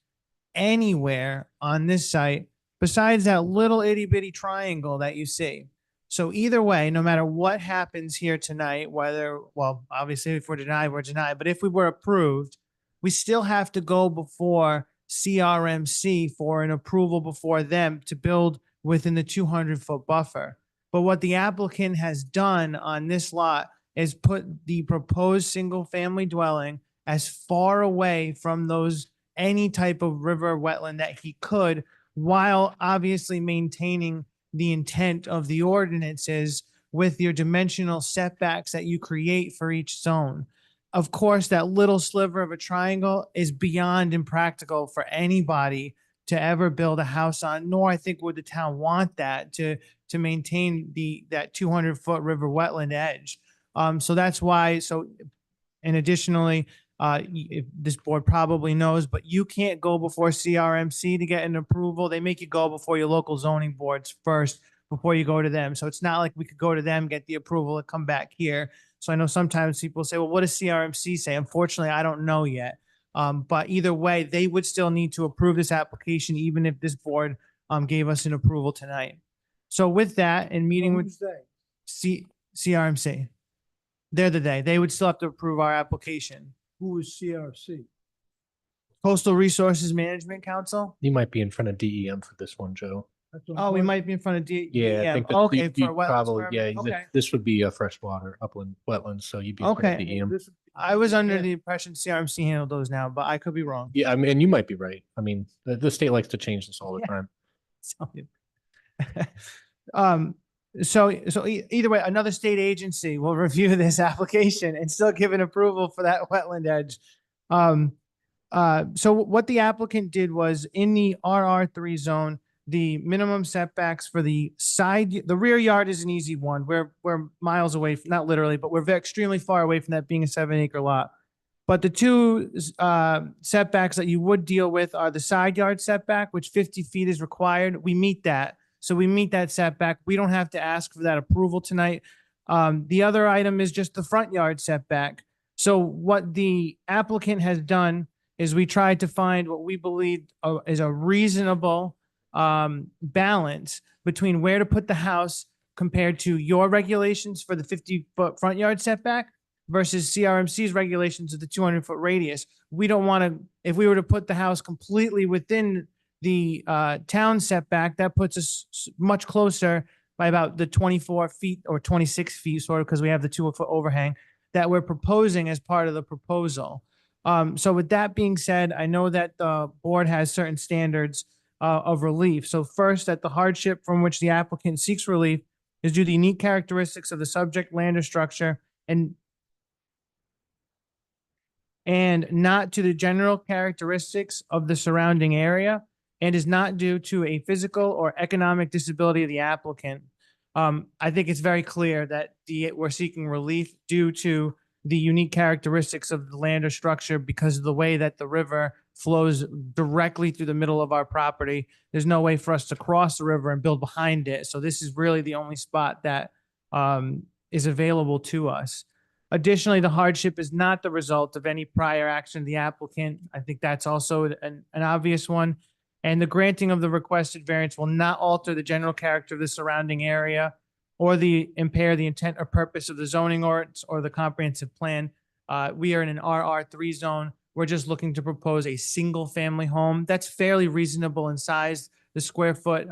anywhere on this site besides that little itty bitty triangle that you see. So either way, no matter what happens here tonight, well, obviously if we're denied, we're denied, but if we were approved, we still have to go before CRMC for an approval before them to build within the 200-foot buffer. But what the applicant has done on this lot is put the proposed single-family dwelling as far away from any type of river wetland that he could, while obviously maintaining the intent of the ordinances with your dimensional setbacks that you create for each zone. Of course, that little sliver of a triangle is beyond impractical for anybody to ever build a house on, nor I think would the town want that to maintain that 200-foot river wetland edge. So that's why, and additionally, if this board probably knows, but you can't go before CRMC to get an approval. They make you go before your local zoning boards first before you go to them. So it's not like we could go to them, get the approval, and come back here. So I know sometimes people say, well, what does CRMC say? Unfortunately, I don't know yet. But either way, they would still need to approve this application, even if this board gave us an approval tonight. So with that, and meeting with Who's they? CRMC, they're the day. They would still have to approve our application. Who is CRC? Coastal Resources Management Council? You might be in front of DEM for this one, Joe. That's what I'm Oh, we talking- might be in front of D. Yeah, I DEM. think that Okay, you for wetlands probably, permit. yeah, Okay. this would be a freshwater upland wetlands, so you'd be in front of Okay. DEM. This- I was under Yeah. the impression CRMC handled those now, but I could be wrong. Yeah, I mean, you might be right. I mean, the state likes to change this all the Yeah. time. So either way, another state agency will review this application and still give an approval for that wetland edge. So what the applicant did was in the RR3 zone, the minimum setbacks for the rear yard is an easy one. We're miles away, not literally, but we're extremely far away from that being a 7-acre lot. But the two setbacks that you would deal with are the side yard setback, which 50 feet is required. We meet that. So we meet that setback. We don't have to ask for that approval tonight. The other item is just the front yard setback. So what the applicant has done is we tried to find what we believe is a reasonable balance between where to put the house compared to your regulations for the 50-foot front yard setback versus CRMC's regulations of the 200-foot radius. We don't want to, if we were to put the house completely within the town setback, that puts us much closer by about the 24 feet or 26 feet, sort of, because we have the 2-foot overhang that we're proposing as part of the proposal. So with that being said, I know that the board has certain standards of relief. So first, that the hardship from which the applicant seeks relief is due to the unique characteristics of the subject land or structure and not to the general characteristics of the surrounding area, and is not due to a physical or economic disability of the applicant. I think it's very clear that we're seeking relief due to the unique characteristics of the land or structure because of the way that the river flows directly through the middle of our property. There's no way for us to cross the river and build behind it. So this is really the only spot that is available to us. Additionally, the hardship is not the result of any prior action of the applicant. I think that's also an obvious one. And the granting of the requested variance will not alter the general character of the surrounding area or impair the intent or purpose of the zoning ordinance or the comprehensive plan. We are in an RR3 zone. We're just looking to propose a single-family home that's fairly reasonable in size. The square foot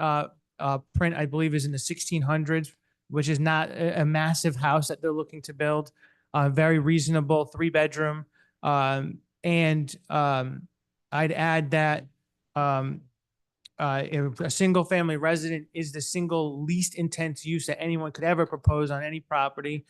print, I believe, is in the 1600s, which is not a massive house that they're looking to build. Very reasonable 3-bedroom. And I'd add that if a single family resident is the single least intense use that anyone could ever propose on any property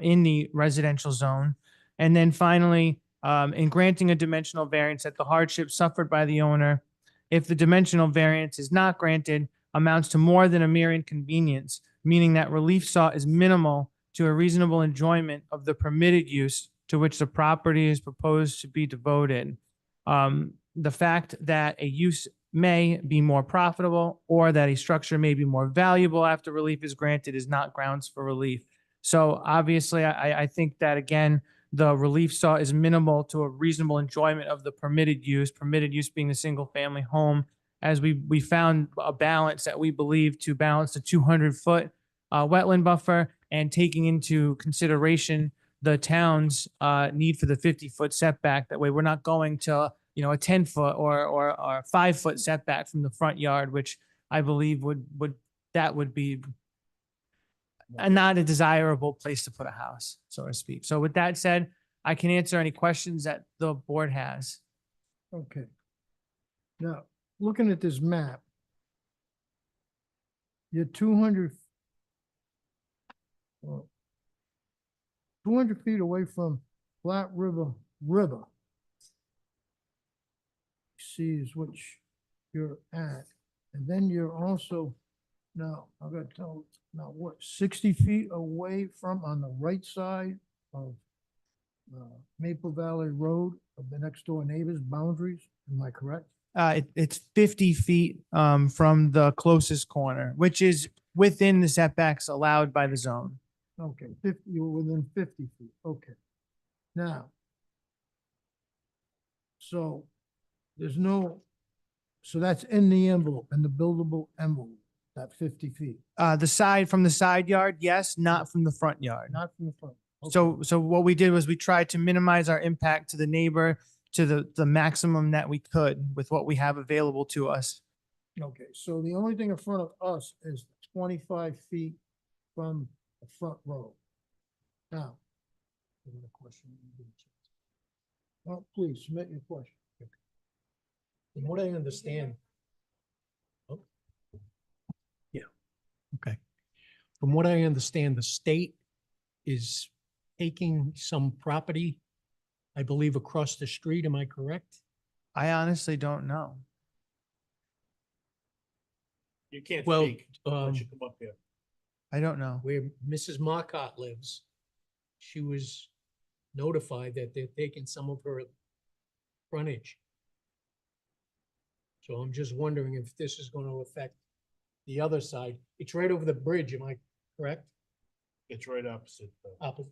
in the residential zone. And then finally, in granting a dimensional variance, that the hardship suffered by the owner, if the dimensional variance is not granted, amounts to more than a mere inconvenience, meaning that relief sought is minimal to a reasonable enjoyment of the permitted use to which the property is proposed to be devoted. The fact that a use may be more profitable or that a structure may be more valuable after relief is granted is not grounds for relief. So obviously, I think that, again, the relief sought is minimal to a reasonable enjoyment of the permitted use being the single family home, as we found a balance that we believe to balance the 200-foot wetland buffer and taking into consideration the town's need for the 50-foot setback. That way we're not going to a 10-foot or a 5-foot setback from the front yard, which I believe would be not a desirable place to put a house, so to speak. So with that said, I can answer any questions that the board has. Okay. Now, looking at this map, you're 200 feet away from Flat River. See is which you're at. And then you're also, now, I've got to tell, now what, 60 feet away from, on the right side of Maple Valley Road of the next door neighbor's boundaries, am I correct? It's 50 feet from the closest corner, which is within the setbacks allowed by the zone. Okay, 50, you're within 50 feet, okay. Now, so there's no, so that's in the envelope, in the buildable envelope, that 50 feet, From the side yard, yes, not from the front yard. not from the front. So what we did was we tried to minimize our impact to the neighbor to the maximum that we could with what we have available to us. Okay, so the only thing in front of us is 25 feet from the front row. Now. Well, please submit your question. From what I understand. Oh. Yeah, okay. From what I understand, the state is taking some property, I believe, across the street. Am I correct? I honestly don't know. You can't Well, speak. Unless you come up here. I don't know. Where Mrs. Marcotte lives, she was notified that they're taking some of her frontage. So I'm just wondering if this is going to affect the other side. It's right over the bridge, am I correct? It's right opposite,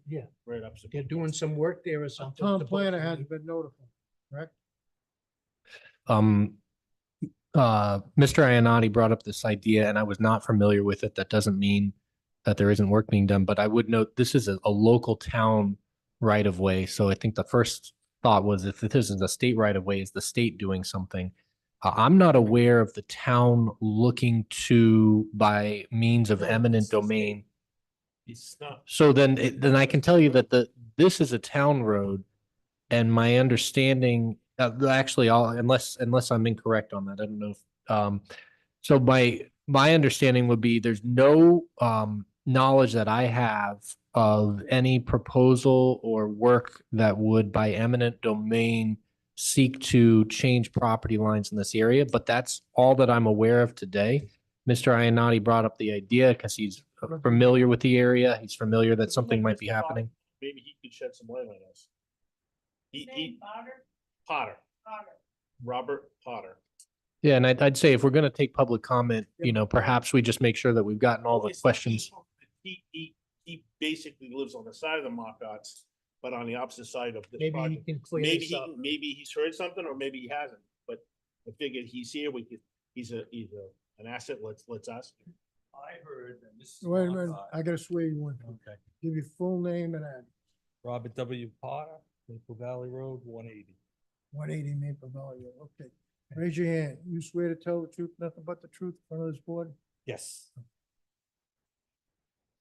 Yeah, right opposite. they're doing some work there or something. Town planner hasn't been notified, correct? Mr. Iannotti brought up this idea and I was not familiar with it. That doesn't mean that there isn't work being done, but I would note this is a local town right of way. So I think the first thought was if this is a state right of way, is the state doing something? I'm not aware of the town looking to, by means of eminent domain. It's not, So then I can tell you that this is a town road. And my understanding, actually, unless I'm incorrect on that, I don't know if, so my understanding would be there's no, knowledge that I have of any proposal or work that would by eminent domain seek to change property lines in this area, but that's all that I'm aware of today. Mr. Iannotti brought up the idea because he's familiar with the area. He's familiar that something might be happening. maybe he could shed some light on this. Potter. Robert Potter. Yeah, and I'd say if we're gonna take public comment, perhaps we just make sure that we've gotten all the It's not- questions. He basically lives on the side of the Markot's, but on the opposite side of the Maybe he project. can clear Maybe this he, up. maybe he's heard something or maybe he hasn't, but I figured he's here, he's an asset, let's ask him. I heard that this. Wait a minute, I gotta swear you one. Okay. Give your full name and address. Robert W. Potter, Maple Valley Road, 180. 180 Maple Valley Road, okay. Raise your hand. You swear to tell the truth, nothing but the truth in front of this board? Yes.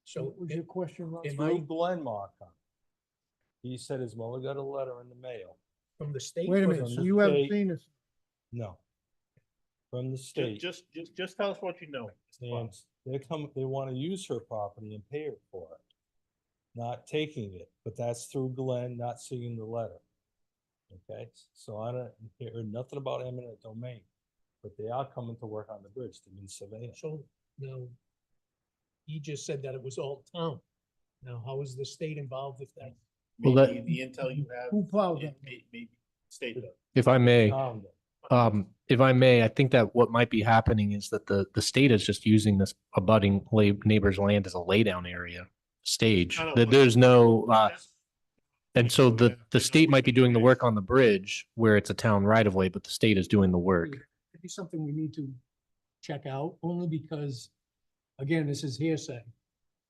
So what was your question, Rob? Through Glenn Marcotte. He said his mother got a letter in the mail. From the state? Wait a or minute, from so the- you haven't state. seen this? No. From the state. Just tell us what you know. And they want to use her property and pay her for it. Not taking it, but that's through Glenn, not seeing the letter. Okay, so I don't hear nothing about eminent domain, but they are coming to work on the bridge to mean surveying. So, now, he just said that it was all town. Now, how is the state involved with that? Well, Maybe the intel you have. Who plowed that? Maybe state does. If I may, Town, I think that what might be happening is that the state is just using this abutting neighbor's land as a laydown area stage. I know, That but- there's no, That's- and so the state might be doing the work on the bridge where it's a town right of way, but the state is doing the work. Could be something we need to check out, only because, again, this is hearsay.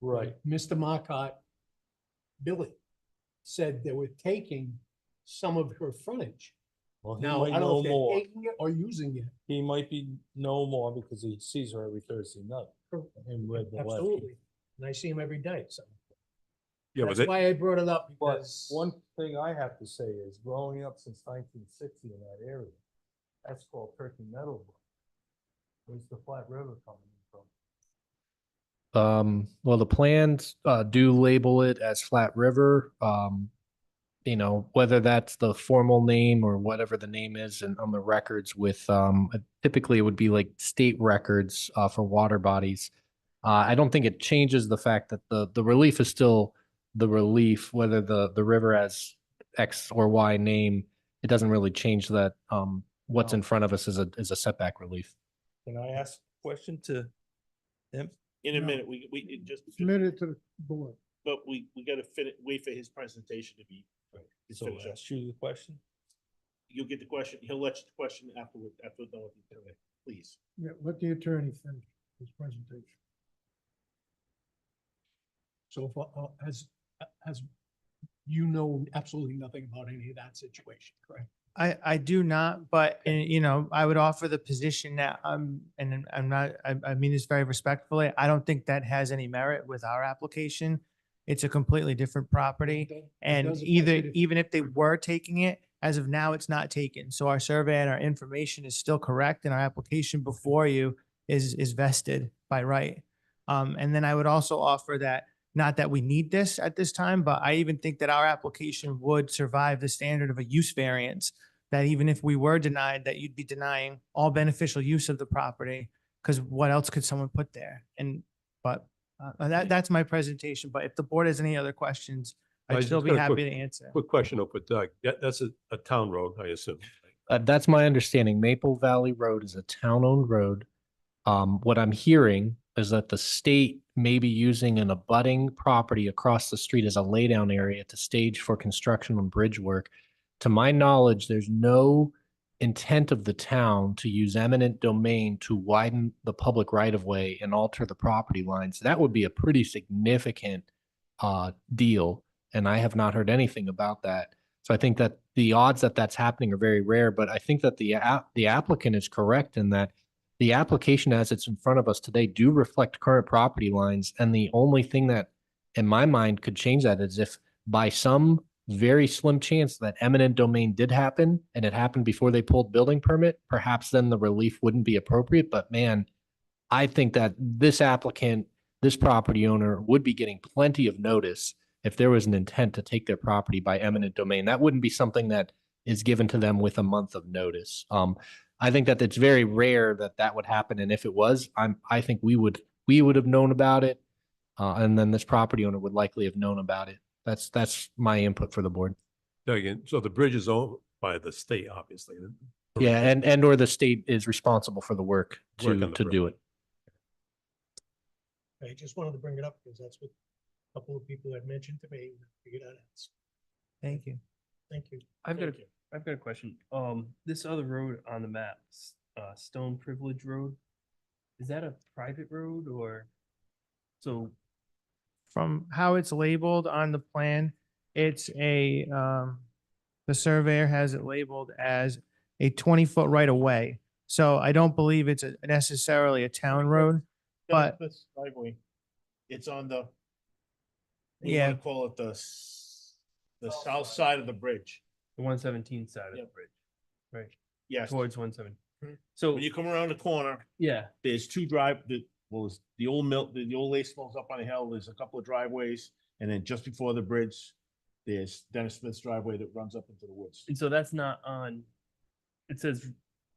Right. Mr. Marcotte, Billy, said they were taking some of her frontage. Well, he Now, might I don't know know if they're more. taking it or using it. He might be know more because he sees her every Thursday night and read the letter. Absolutely. And I see him every day, so. Yeah, but That's why I brought it up, But because. one thing I have to say is growing up since 1960 in that area, that's called Turkey Meadow. Where's the Flat River coming from? Well, the plans do label it as Flat River. Whether that's the formal name or whatever the name is and on the records with typically it would be like state records for water bodies. I don't think it changes the fact that the relief is still the relief, whether the river has X or Y name, it doesn't really change that what's in front of us is a setback relief. Can I ask a question to him? In a No. minute, we just, Submit it to the board. but we gotta wait for his presentation to be. to So finish up. ask you the question? You'll get the question, he'll let you the question afterward, after we're done with the survey, please. Yeah, let the attorney finish his presentation. So far, has, you know absolutely nothing about any of that situation, correct? I do not, but, I would offer the position that and I'm not, I mean this very respectfully. I don't think that has any merit with our application. It's a completely different property. And does affect either, it if- even if they were taking it, as of now, it's not taken. So our survey and our information is still correct and our application before you is vested by right. And then I would also offer that, not that we need this at this time, but I even think that our application would survive the standard of a use variance. That even if we were denied, that you'd be denying all beneficial use of the property, because what else could someone put there? That's my presentation, but if the board has any other questions, I I'd just still be got a happy quick- to answer. Quick question though for Doug. Yeah, that's a town road, I assume. That's my understanding. Maple Valley Road is a town-owned road. What I'm hearing is that the state may be using an abutting property across the street as a laydown area to stage for construction and bridge work. To my knowledge, there's no intent of the town to use eminent domain to widen the public right-of-way and alter the property lines. That would be a pretty significant deal, and I have not heard anything about that. So I think that the odds that that's happening are very rare, but I think that the applicant is correct in that the application as it's in front of us today do reflect current property lines. And the only thing that in my mind could change that is if by some very slim chance that eminent domain did happen and it happened before they pulled building permit, perhaps then the relief wouldn't be appropriate. But man, I think that this applicant, this property owner would be getting plenty of notice if there was an intent to take their property by eminent domain. That wouldn't be something that is given to them with a month of notice. I think that it's very rare that that would happen. And if it was, I think we would have known about it. And then this property owner would likely have known about it. That's my input for the board. Again, so the bridge is owned by the state, obviously. Yeah, and or the state is responsible for the work Work to on the to do bridge. it. I just wanted to bring it up because that's what a couple of people had mentioned to me. Figured I'd ask. Thank you. Thank you. I've got a question. This other road on the maps, Stone Privilege Road, is that a private road or? So, From how it's labeled on the plan, it's the surveyor has it labeled as a 20-foot right of way. So I don't believe it's necessarily a town road, but That's driveway. It's on the. Yeah. Call it the south side of the bridge. the 117 side of the Yep. bridge, right? Yes. Towards 117. Mhm. So, When you come around the corner, yeah, there's the old mill, the old lace mills up on the hill, there's a couple of driveways. And then just before the bridge, there's Dennis Smith's driveway that runs up into the woods. and so that's not on, it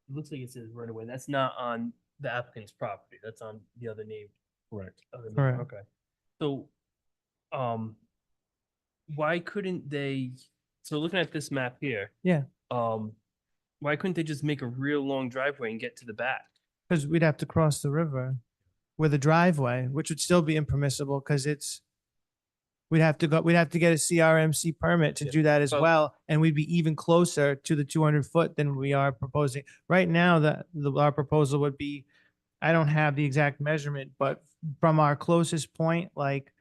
looks like it says right away, that's not on the applicant's property, that's on the other name. Correct. Correct. Okay. So, why couldn't they, so looking at this map here. Yeah. Why couldn't they just make a real long driveway and get to the back? because we'd have to cross the river with a driveway, which would still be impermissible because we'd have to get a CRMC permit to Yeah. do that as Well- well. And we'd be even closer to the 200-foot than we are proposing. Right now, our proposal would be, I don't have the exact measurement, but from our closest point, like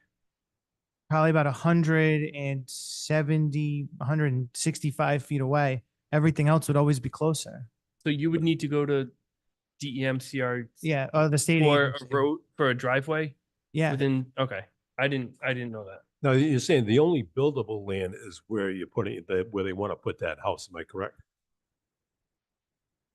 probably about 170, 165 feet away. Everything else would always be closer. So you would need to go to DEMCR Yeah, the state for a agency. road, for a driveway Yeah, within, okay. I didn't know that. Now, you're saying the only buildable land is where you're putting it, where they want to put that house, am I correct?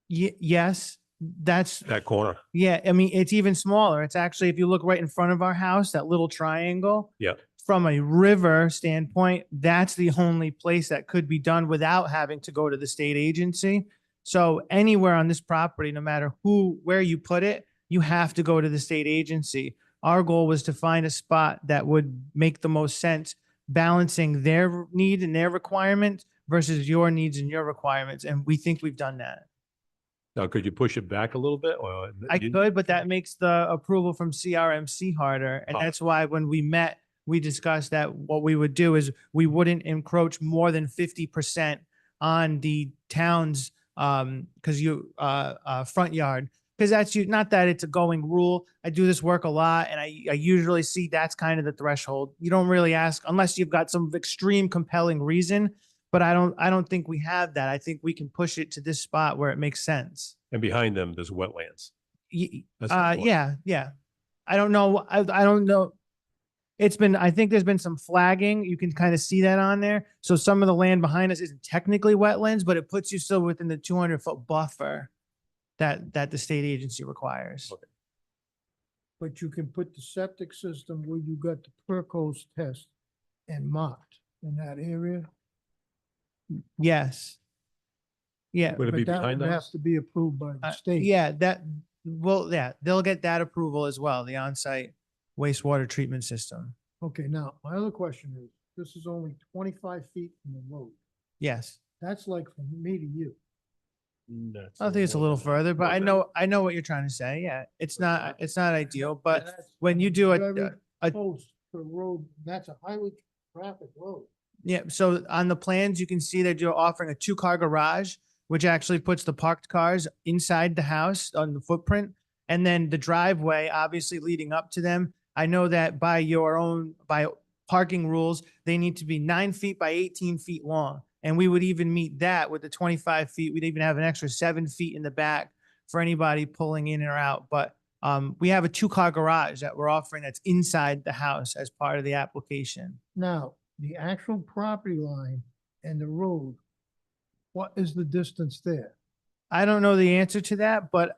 yes, that's, That corner? yeah, I mean, it's even smaller. It's actually, if you look right in front of our house, that little triangle. Yeah. From a river standpoint, that's the only place that could be done without having to go to the state agency. So anywhere on this property, no matter where you put it, you have to go to the state agency. Our goal was to find a spot that would make the most sense, balancing their need and their requirements versus your needs and your requirements. And we think we've done that. Now, could you push it back a little bit or? I you- could, but that makes the approval from CRMC harder. And Oh. that's why when we met, we discussed that what we would do is we wouldn't encroach more than 50% on the town's front yard. Because that's not that it's a going rule. I do this work a lot and I usually see that's kind of the threshold. You don't really ask unless you've got some extreme compelling reason. But I don't think we have that. I think we can push it to this spot where it makes sense. And behind them, there's wetlands. That's the point. Yeah. I don't know. I don't know. I think there's been some flagging. You can kind of see that on there. So some of the land behind us isn't technically wetlands, but it puts you still within the 200-foot buffer that the state agency requires. Okay. But you can put the septic system where you got the Perkos test and marked in that area. Yes. Yeah. Would it be But that behind would the have house? to be approved by the state. Yeah, they'll get that approval as well, the on-site wastewater treatment system. Okay, now, my other question is, this is only 25 feet from the road. Yes. That's like from me to you. I think it's a little further, but I know what you're trying to say. Yeah, it's not ideal, but That's when you do very a close to the road, that's a highly traffic road. yeah, so on the plans, you can see that you're offering a 2-car garage, which actually puts the parked cars inside the house on the footprint. And then the driveway, obviously leading up to them. I know that by parking rules, they need to be 9 feet by 18 feet long. And we would even meet that with the 25 feet. We'd even have an extra 7 feet in the back for anybody pulling in or out. But we have a 2-car garage that we're offering that's inside the house as part of the application. Now, the actual property line and the road, what is the distance there? I don't know the answer to that, but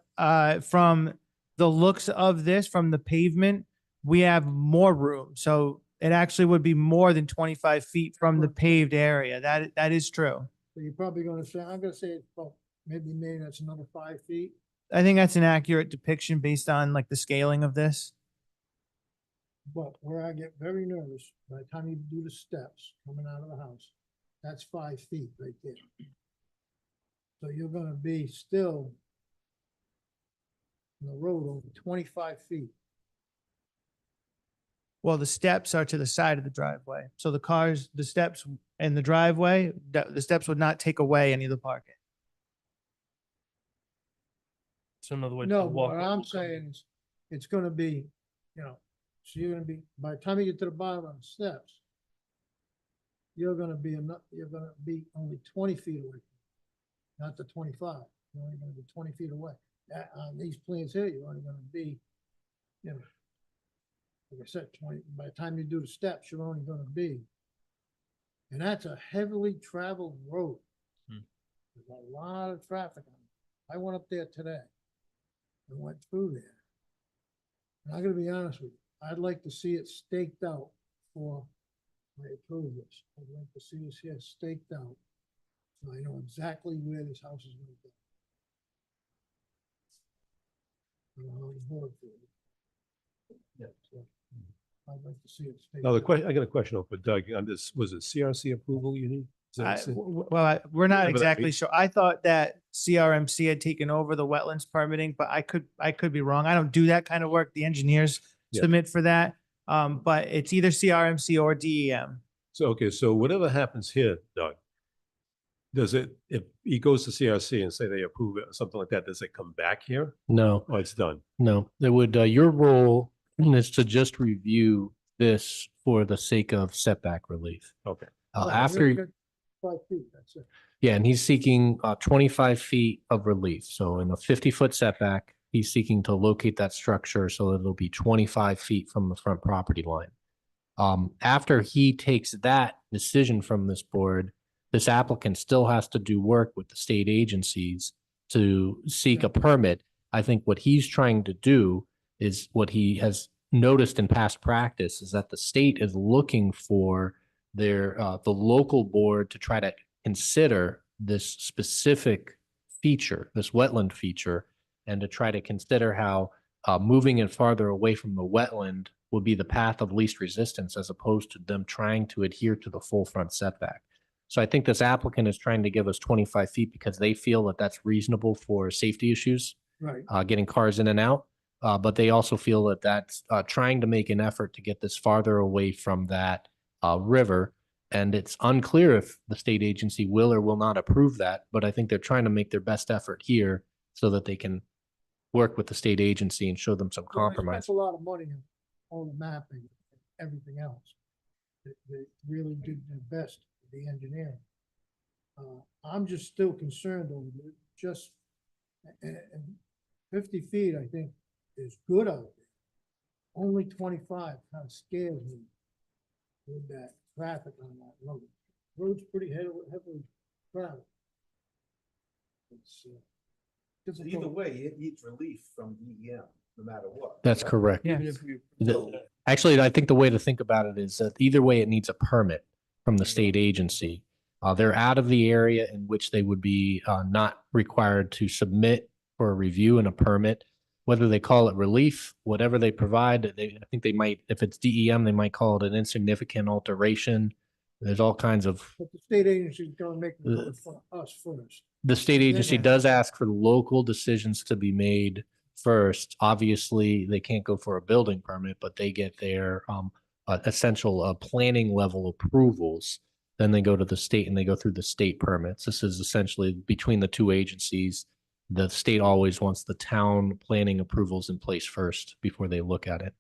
from the looks of this, from the pavement, we have more room. So it actually would be more than 25 feet from the paved area. That is true. So you're probably gonna say, I'm gonna say it's about, maybe that's another 5 feet. I think that's an accurate depiction based on like the scaling of this. But where I get very nervous, by the time you do the steps coming out of the house, that's 5 feet right there. So you're gonna be still on the road over 25 feet. Well, the steps are to the side of the driveway. So the steps and the driveway, the steps would not take away any of the parking. So in other words, No, the but walk. what I'm saying is, it's gonna be, so you're gonna be, by the time you get to the bottom of the steps, you're gonna be only 20 feet away, not the 25. You're only gonna be 20 feet away. On these plans here, you're only gonna be, like I said, 20, by the time you do the steps, you're only gonna be, and that's a heavily traveled road. There's a lot of traffic on it. I went up there today and went through there. And I'm gonna be honest with you, I'd like to see it staked out for, I approve this. I'd like to see this here staked out, so I know exactly where this house is gonna go. I don't know how the board feels. Yeah, so I'd like to see it staked Now, the out. question, I got a question for Doug on this. Was it CRC approval you need? Is that We're not Yeah, but exactly sure. I thought that CRMC had taken over the wetlands permitting, but I could be wrong. I don't do that kind of work. The engineers Yeah. submit for that. But it's either CRMC or DEM. So, okay, so whatever happens here, Doug, does it, if he goes to CRC and say they approve it or something like that, does it come back here? No, Oh, it's done. no, it would, your role is to just review this for the sake of setback relief. Okay. Right, After, you're gonna- 5 feet, that's it. yeah, and he's seeking 25 feet of relief. So in a 50-foot setback, he's seeking to locate that structure so that it'll be 25 feet from the front property line. After he takes that decision from this board, this applicant still has to do work with the state agencies to seek a permit. I think what he's trying to do is what he has noticed in past practice is that the state is looking for the local board to try to consider this specific feature, this wetland feature, and to try to consider how moving it farther away from the wetland would be the path of least resistance as opposed to them trying to adhere to the full front setback. So I think this applicant is trying to give us 25 feet because they feel that that's reasonable for safety issues, Right. getting cars in and out. But they also feel that that's trying to make an effort to get this farther away from that river. And it's unclear if the state agency will or will not approve that, but I think they're trying to make their best effort here so that they can work with the state agency and show them some Well, they compromise. spent a lot of money on all the mapping, and everything else. They really did their best with the engineering. I'm just still concerned over it, just, and 50 feet, I think, is good out there. Only 25 kind of scares me with that traffic on that road. Road's pretty heavily traveled. It's, Because either way, it needs relief from DEM, no matter what. That's correct. Even if we. Actually, I think the way to think about it is that either way, it needs a permit from the state agency. They're out of the area in which they would be not required to submit for a review and a permit. Whether they call it relief, whatever they provide, I think they might, if it's DEM, they might call it an insignificant alteration. There's all kinds of, But the state agency's gonna make them go in front of us first. the state Then agency they- does ask for local decisions to be made first. Obviously, they can't go for a building permit, but they get their essential planning level approvals. Then they go to the state and they go through the state permits. This is essentially between the two agencies. The state always wants the town planning approvals in place first before they look at it.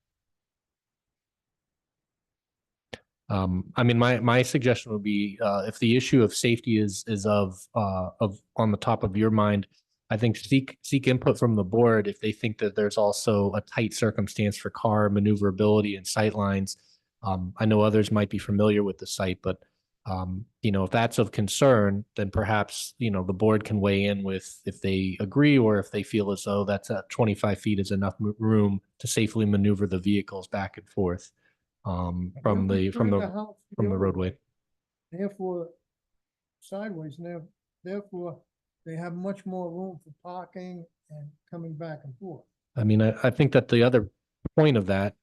I mean, my suggestion would be, if the issue of safety is of on the top of your mind, I think seek input from the board if they think that there's also a tight circumstance for car maneuverability and sight lines. I know others might be familiar with the site, but if that's of concern, then perhaps, the board can weigh in with if they agree or if they feel as though that's at 25 feet is enough room to safely maneuver the vehicles back and forth from the roadway. Therefore, sideways, and therefore, they have much more room for parking and coming back and forth. I mean, I think that the other point of that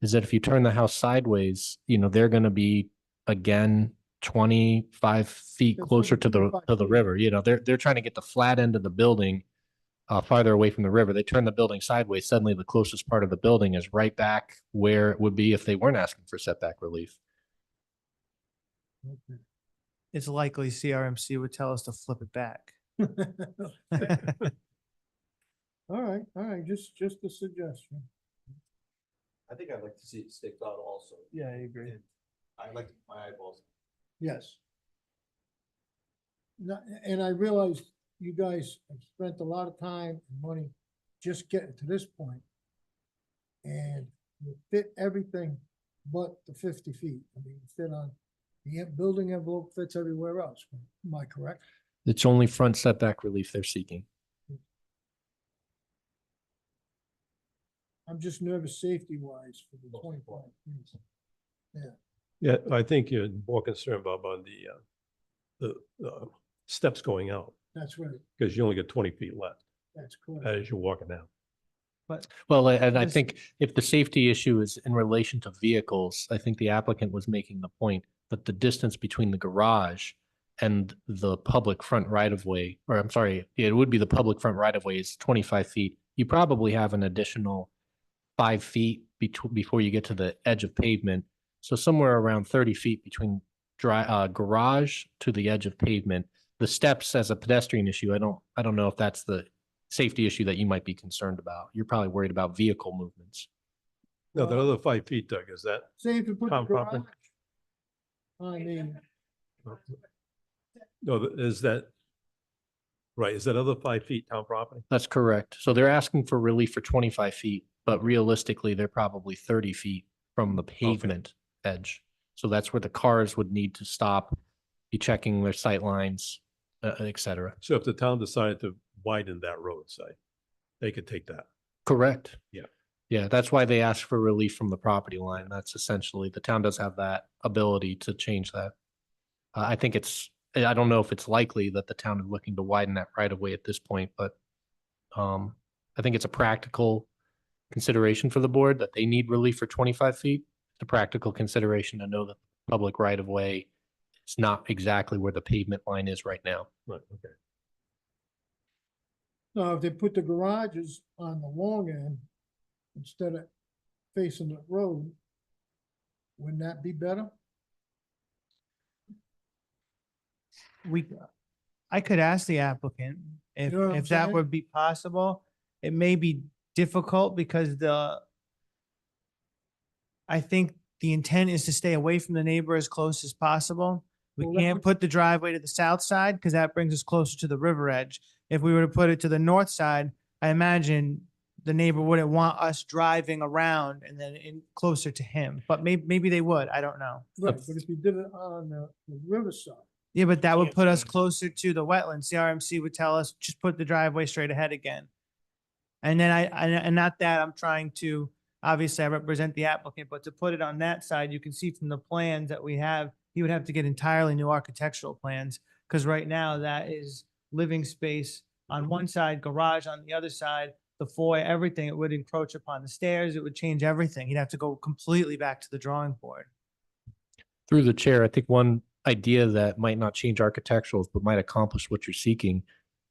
is that if you turn the house sideways, they're going to be again 25 feet That's closer to 25 the feet. river. They're trying to get the flat end of the building farther away from the river. They turn the building sideways. Suddenly, the closest part of the building is right back where it would be if they weren't asking for setback relief. It's likely CRMC would tell us to flip it back. All right, just a suggestion. I think I'd like to see it staked out also. Yeah, I agree. I like my eyeballs. Yes. And I realize you guys have spent a lot of time and money just getting to this point. And you fit everything but the 50 feet. I mean, you fit on, the building envelope fits everywhere else. Am I correct? It's only front setback relief they're seeking. I'm just nervous safety wise for the 25 feet. Yeah. Yeah, I think you're more concerned about on the steps going out, That's right. because you only get 20 feet left That's correct. as you're walking down. Well, and I This- think if the safety issue is in relation to vehicles, I think the applicant was making the point that the distance between the garage and the public front right of way, or I'm sorry, it would be the public front right of way is 25 feet. You probably have an additional 5 feet before you get to the edge of pavement. So somewhere around 30 feet between garage to the edge of pavement. The steps as a pedestrian issue, I don't know if that's the safety issue that you might be concerned about. You're probably worried about vehicle movements. No, that other 5 feet, Doug, is that? Say if you put the Town garage. property? I mean, No, is that, right, is that other 5 feet town property? That's correct. So they're asking for relief for 25 feet, but realistically, they're probably 30 feet from the pavement edge. So that's where the cars would need to stop, be checking their sight lines, et cetera. So if the town decided to widen that road, say, they could take that. Correct. Yeah. Yeah, that's why they ask for relief from the property line. That's essentially, the town does have that ability to change that. I think I don't know if it's likely that the town is looking to widen that right of way at this point, but I think it's a practical consideration for the board that they need relief for 25 feet. It's a practical consideration to know that the public right of way is not exactly where the pavement line is right now. Right, okay. now if they put the garages on the long end instead of facing the road, wouldn't that be better? I could ask the applicant if, You know what I'm if that saying? would be possible. It may be difficult because I think the intent is to stay away from the neighbor as close as possible. We Well, that can't would- put the driveway to the south side because that brings us closer to the river edge. If we were to put it to the north side, I imagine the neighbor wouldn't want us driving around and then in closer to him, but maybe they would. I don't know. Right, but if you did it on the riverside, Yeah, but that would Can't put us change. closer to the wetlands. CRMC would tell us, just put the driveway straight ahead again. And then and not that I'm trying to, obviously I represent the applicant, but to put it on that side, you can see from the plans that we have, he would have to get entirely new architectural plans. Because right now that is living space on one side, garage on the other side, the foyer, everything. It would encroach upon the stairs. It would change everything. He'd have to go completely back to the drawing board. Through the chair, I think one idea that might not change architecturals, but might accomplish what you're seeking.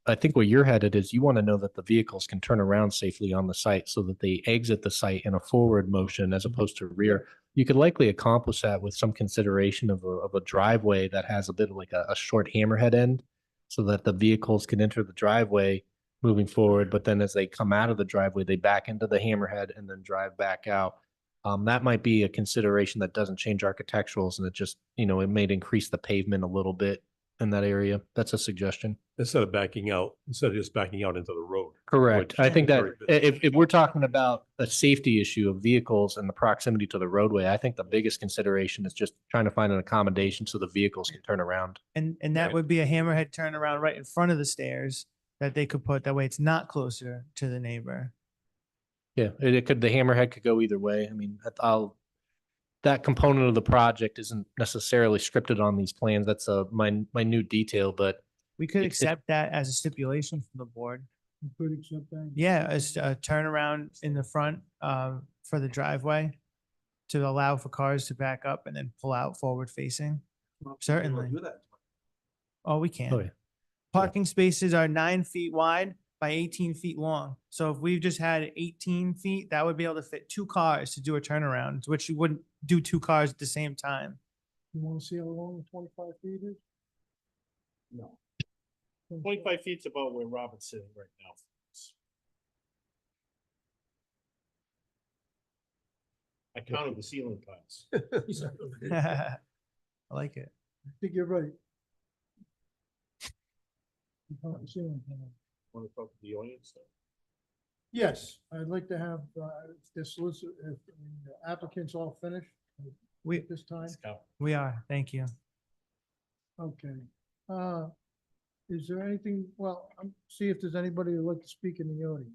I think where you're headed is you want to know that the vehicles can turn around safely on the site so that they exit the site in a forward motion as opposed to rear. You could likely accomplish that with some consideration of a driveway that has a bit of like a short hammerhead end so that the vehicles can enter the driveway moving forward, but then as they come out of the driveway, they back into the hammerhead and then drive back out. That might be a consideration that doesn't change architecturals and it just, it may increase the pavement a little bit in that area. That's a suggestion. Instead of just backing out into the road. Correct. which I think is that very busy. if we're talking about a safety issue of vehicles and the proximity to the roadway, I think the biggest consideration is just trying to find an accommodation so the vehicles can turn around. And that Right. would be a hammerhead turnaround right in front of the stairs that they could put. That way it's not closer to the neighbor. Yeah, the hammerhead could go either way. I mean, that component of the project isn't necessarily scripted on these plans. That's a minute detail, but We could It- it- accept that as a stipulation from the board. You could accept that. Yeah, as a turnaround in the front for the driveway to allow for cars to back up and then pull out forward facing. Certainly. Do that. Oh, we oh can. yeah. Parking spaces are 9 feet wide by 18 feet long. So if we've just had 18 feet, that would be able to fit 2 cars to do a turnaround, which you wouldn't do 2 cars at the same time. You want to see how long the 25 feet is? No. 25 feet's about where Robert's sitting right now. I counted the ceiling tiles. I like it. I think you're right. You can't see anything. Want to talk to the audience? Yes, I'd like to have the solicitor, if the applicants all finished We, at this time. we are. Thank you. Okay. Is there anything, well, see if there's anybody who'd like to speak in the audience.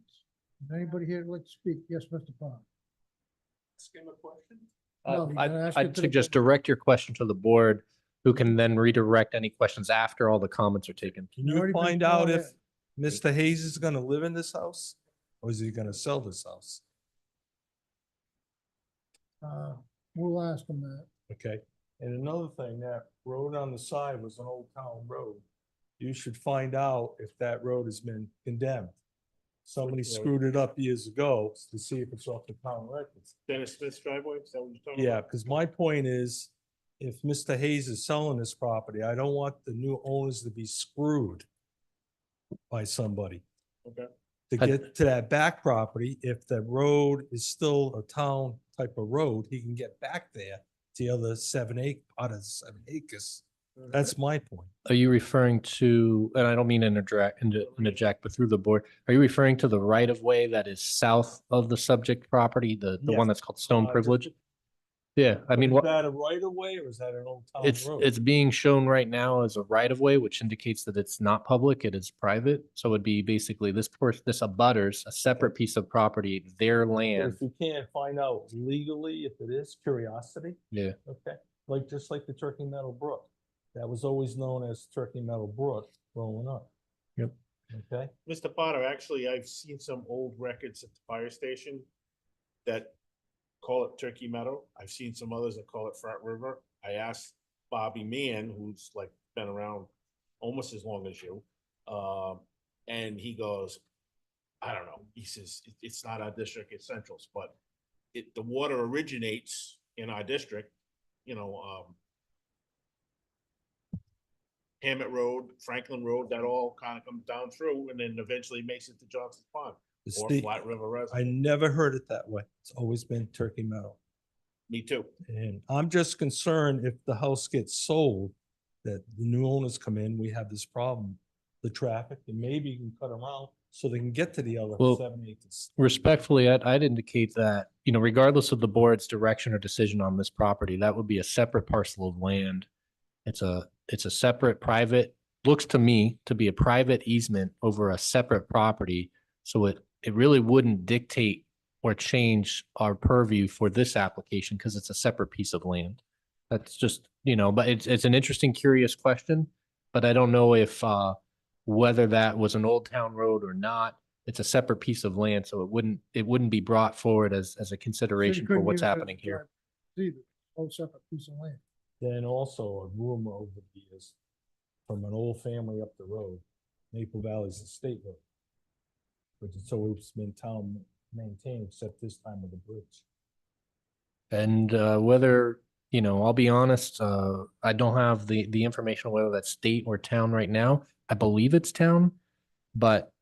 Is anybody here who'd like to speak? Yes, Mr. Pond. Ask him a question. No, you gotta ask it I'd to the suggest board. direct your question to the board, who can then redirect any questions after all the comments are taken. Can Already you been find out called if Mr. Hayes is gonna live in this house? Or is he gonna sell this house? We'll ask them that. Okay, and another thing, that road on the side was an old town road. You should find out if that road has been condemned. Somebody screwed it up years ago to see if it's off the town records. Dennis Smith's driveway, is that what you're talking Yeah, about? because my point is, if Mr. Hayes is selling this property, I don't want the new owners to be screwed by somebody. Okay. To I- get to that back property, if the road is still a town type of road, he can get back there to the other out of 7 acres. That's my point. Are you referring to, and I don't mean to interject, but through the board, are you referring to the right of way that is south of the subject property, the one Yes. that's called Stone Just- Privilege? Yeah, I mean, Is what, that a right of way or is that an old town road? it's being shown right now as a right of way, which indicates that it's not public, it is private. So it'd be basically this abutters, a separate piece of property, their But land. if you can't find out legally if it is, curiosity, Yeah. okay? Just like the Turkey Meadow Brook. That was always known as Turkey Meadow Brook growing up. Yep. Okay, Mr. Potter, actually, I've seen some old records at the fire station that call it Turkey Meadow. I've seen some others that call it Front River. I asked Bobby Mann, who's like been around almost as long as you. And he goes, I don't know. He says, it's not our district, it's Central's, but the water originates in our district, Hammett Road, Franklin Road, that all kind of comes down through and then eventually makes it to Johnson's Pond The or state- Flat River I Reservoir. never heard it that way. It's always been Turkey Meadow. Me too. And I'm just concerned if the house gets sold, that the new owners come in, we have this problem. The traffic, and maybe you can cut around so they can get to the other Well, 7 acres. Respectfully, I'd indicate that, regardless of the board's direction or decision on this property, that would be a separate parcel of land. It's a separate private, looks to me to be a private easement over a separate property. So it really wouldn't dictate or change our purview for this application because it's a separate piece of land. That's just, but it's an interesting, curious question, but I don't know if, whether that was an old town road or not. It's a separate piece of land, so it wouldn't be brought forward as a So you consideration for couldn't what's give it to happening here. Either, whole separate piece of land. Then also a rumor over the years from an old family up the road, Maple Valley's a state road. Which it's always been town maintained except this time with the bridge. And whether, I'll be honest, I don't have the information on whether that's state or town right now. I believe it's town, but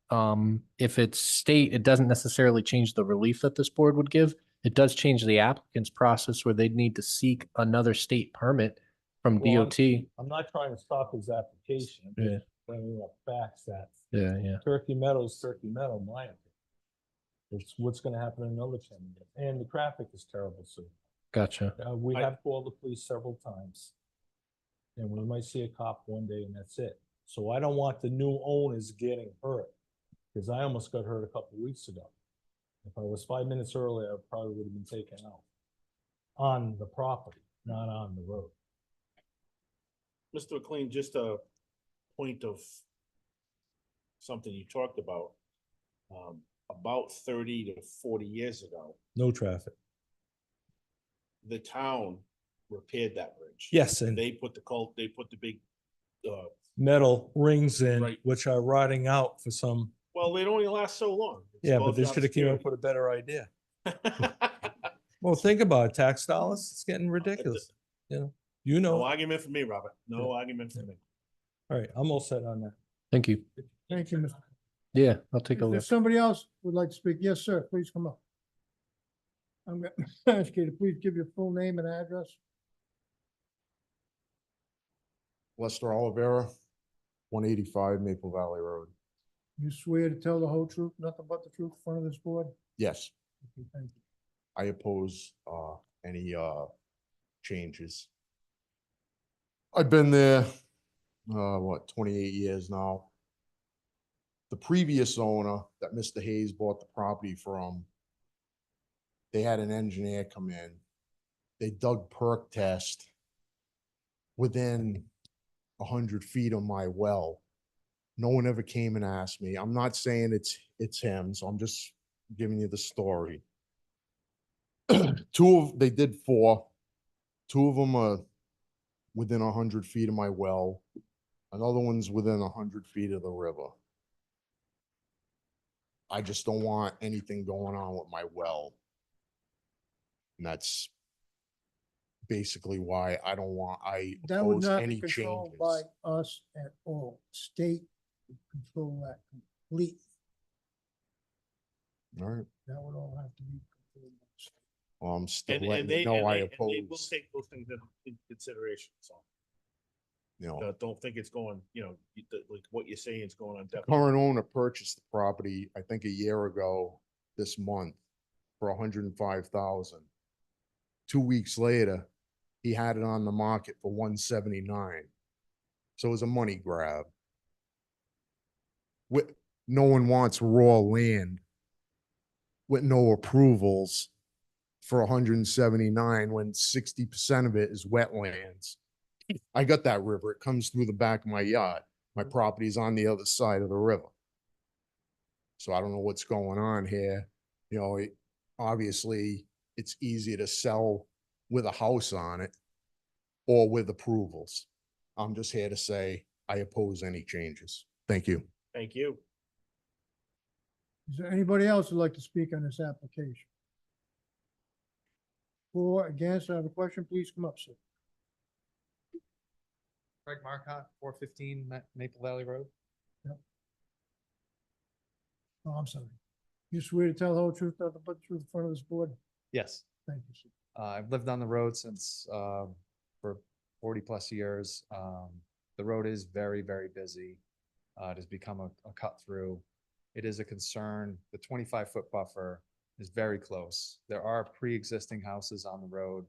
if it's state, it doesn't necessarily change the relief that this board would give. it does change the applicant's process where they'd need to seek another state permit from Well, DOT. I'm not trying to stop his application. I'm Yeah. just bringing up facts that Yeah, yeah. Turkey Meadows, in my opinion. It's what's gonna happen in another 10 years. And the traffic is terrible soon. Gotcha. We have called the police several times. And we might see a cop one day and that's it. So I don't want the new owners getting hurt. Because I almost got hurt a couple weeks ago. If I was 5 minutes earlier, I probably would have been taken out. On the property, not on the road. Mr. McLean, just a point of something you talked about 30 to 40 years ago, No traffic. the town repaired that bridge. Yes, and They put the big, metal rings in, Right. which are rotting out for some. well, they'd only last so long. It's Yeah, but called they job should have came up security. with a better idea. Well, think about it, tax dollars, it's getting ridiculous, you No know, argument for me, Robert. No argument for me. all right, I'm all set on that. Thank you. Thank you, Mr. Yeah, I'll take a If look. there's somebody else who would like to speak, yes, sir, please come up. I'm gonna ask you to please give your full name and address. Lester Olivera, 185 Maple Valley Road. You swear to tell the whole truth, nothing but the truth in front of this board? Yes, Okay, thank you. I oppose any changes. I've been there, 28 years now. The previous owner that Mr. Hayes bought the property from, they had an engineer come in. They dug perk test within 100 feet of my well. No one ever came and asked me. I'm not saying it's him, so I'm just giving you the story. They did 4. 2 of them are within 100 feet of my well. Another one's within 100 feet of the river. I just don't want anything going on with my well. And that's basically why I That would oppose not any be controlled changes. by us at all. State would control that completely. All right, That would all have to be controlled by the state. well, I'm still And letting they, you know I and they will oppose, take those things into consideration, so. you know. Don't think it's going, like what you're saying is going on. The current owner purchased the property, I think a year ago this month for 105,000. 2 weeks later, he had it on the market for 179. So it was a money grab. No one wants raw land with no approvals for 179 when 60% of it is wetlands. I got that river. It comes through the back of my yard. My property's on the other side of the river. So I don't know what's going on here. Obviously, it's easier to sell with a house on it or with approvals. I'm just here to say I oppose any changes. Thank you. Thank you. Is there anybody else who'd like to speak on this application? For, against, I have a question, please come up, sir. Craig Marcotte, 415 Maple Valley Road. Oh, I'm sorry. You swear to tell the whole truth, nothing but the truth in front of this board? Yes. Thank you, sir. I've lived on the road since, for 40+ years. The road is very, very busy. It has become a cut through. It is a concern. The 25-foot buffer is very close. There are pre-existing houses on the road,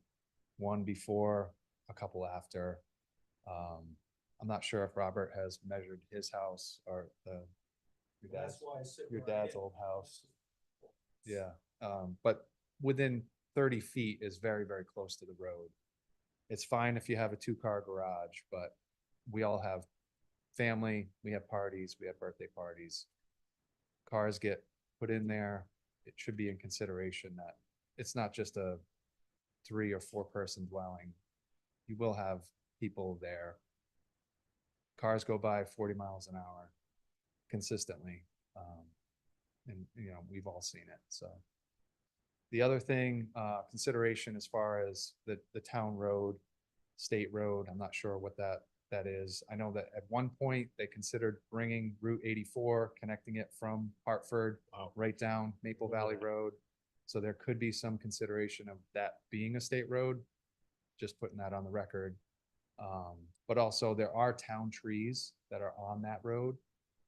one before, a couple after. I'm not sure if Robert has measured his house or your dad's old house. Yeah, but within 30 feet is very, very close to the road. It's fine if you have a 2-car garage, but we all have family, we have parties, we have birthday parties. Cars get put in there. It should be in consideration that it's not just a 3 or 4 person dwelling. You will have people there. Cars go by 40 miles an hour consistently. And we've all seen it. So the other thing, consideration as far as the town road, state road, I'm not sure what that is. I know that at one point they considered bringing Route 84, connecting it from Hartford right down Maple Valley Road. So there could be some consideration of that being a state road, just putting that on the record. But also there are town trees that are on that road.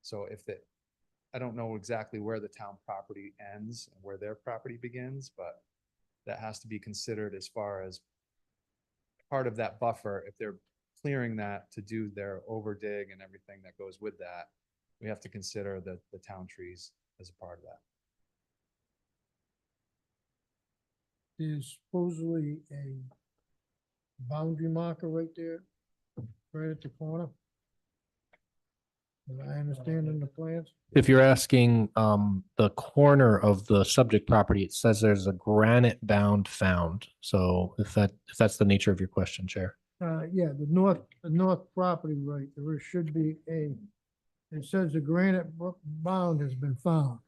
So if the, I don't know exactly where the town property ends and where their property begins, but that has to be considered as far as part of that buffer. If they're clearing that to do their overdig and everything that goes with that, we have to consider the town trees as a part of that. There's supposedly a boundary marker right there, right at the corner. As I understand in the plans. If you're asking the corner of the subject property, it says there's a granite bound found. So if that's the nature of your question, Chair. Yeah, the north property right, there should be it says the granite bound has been found.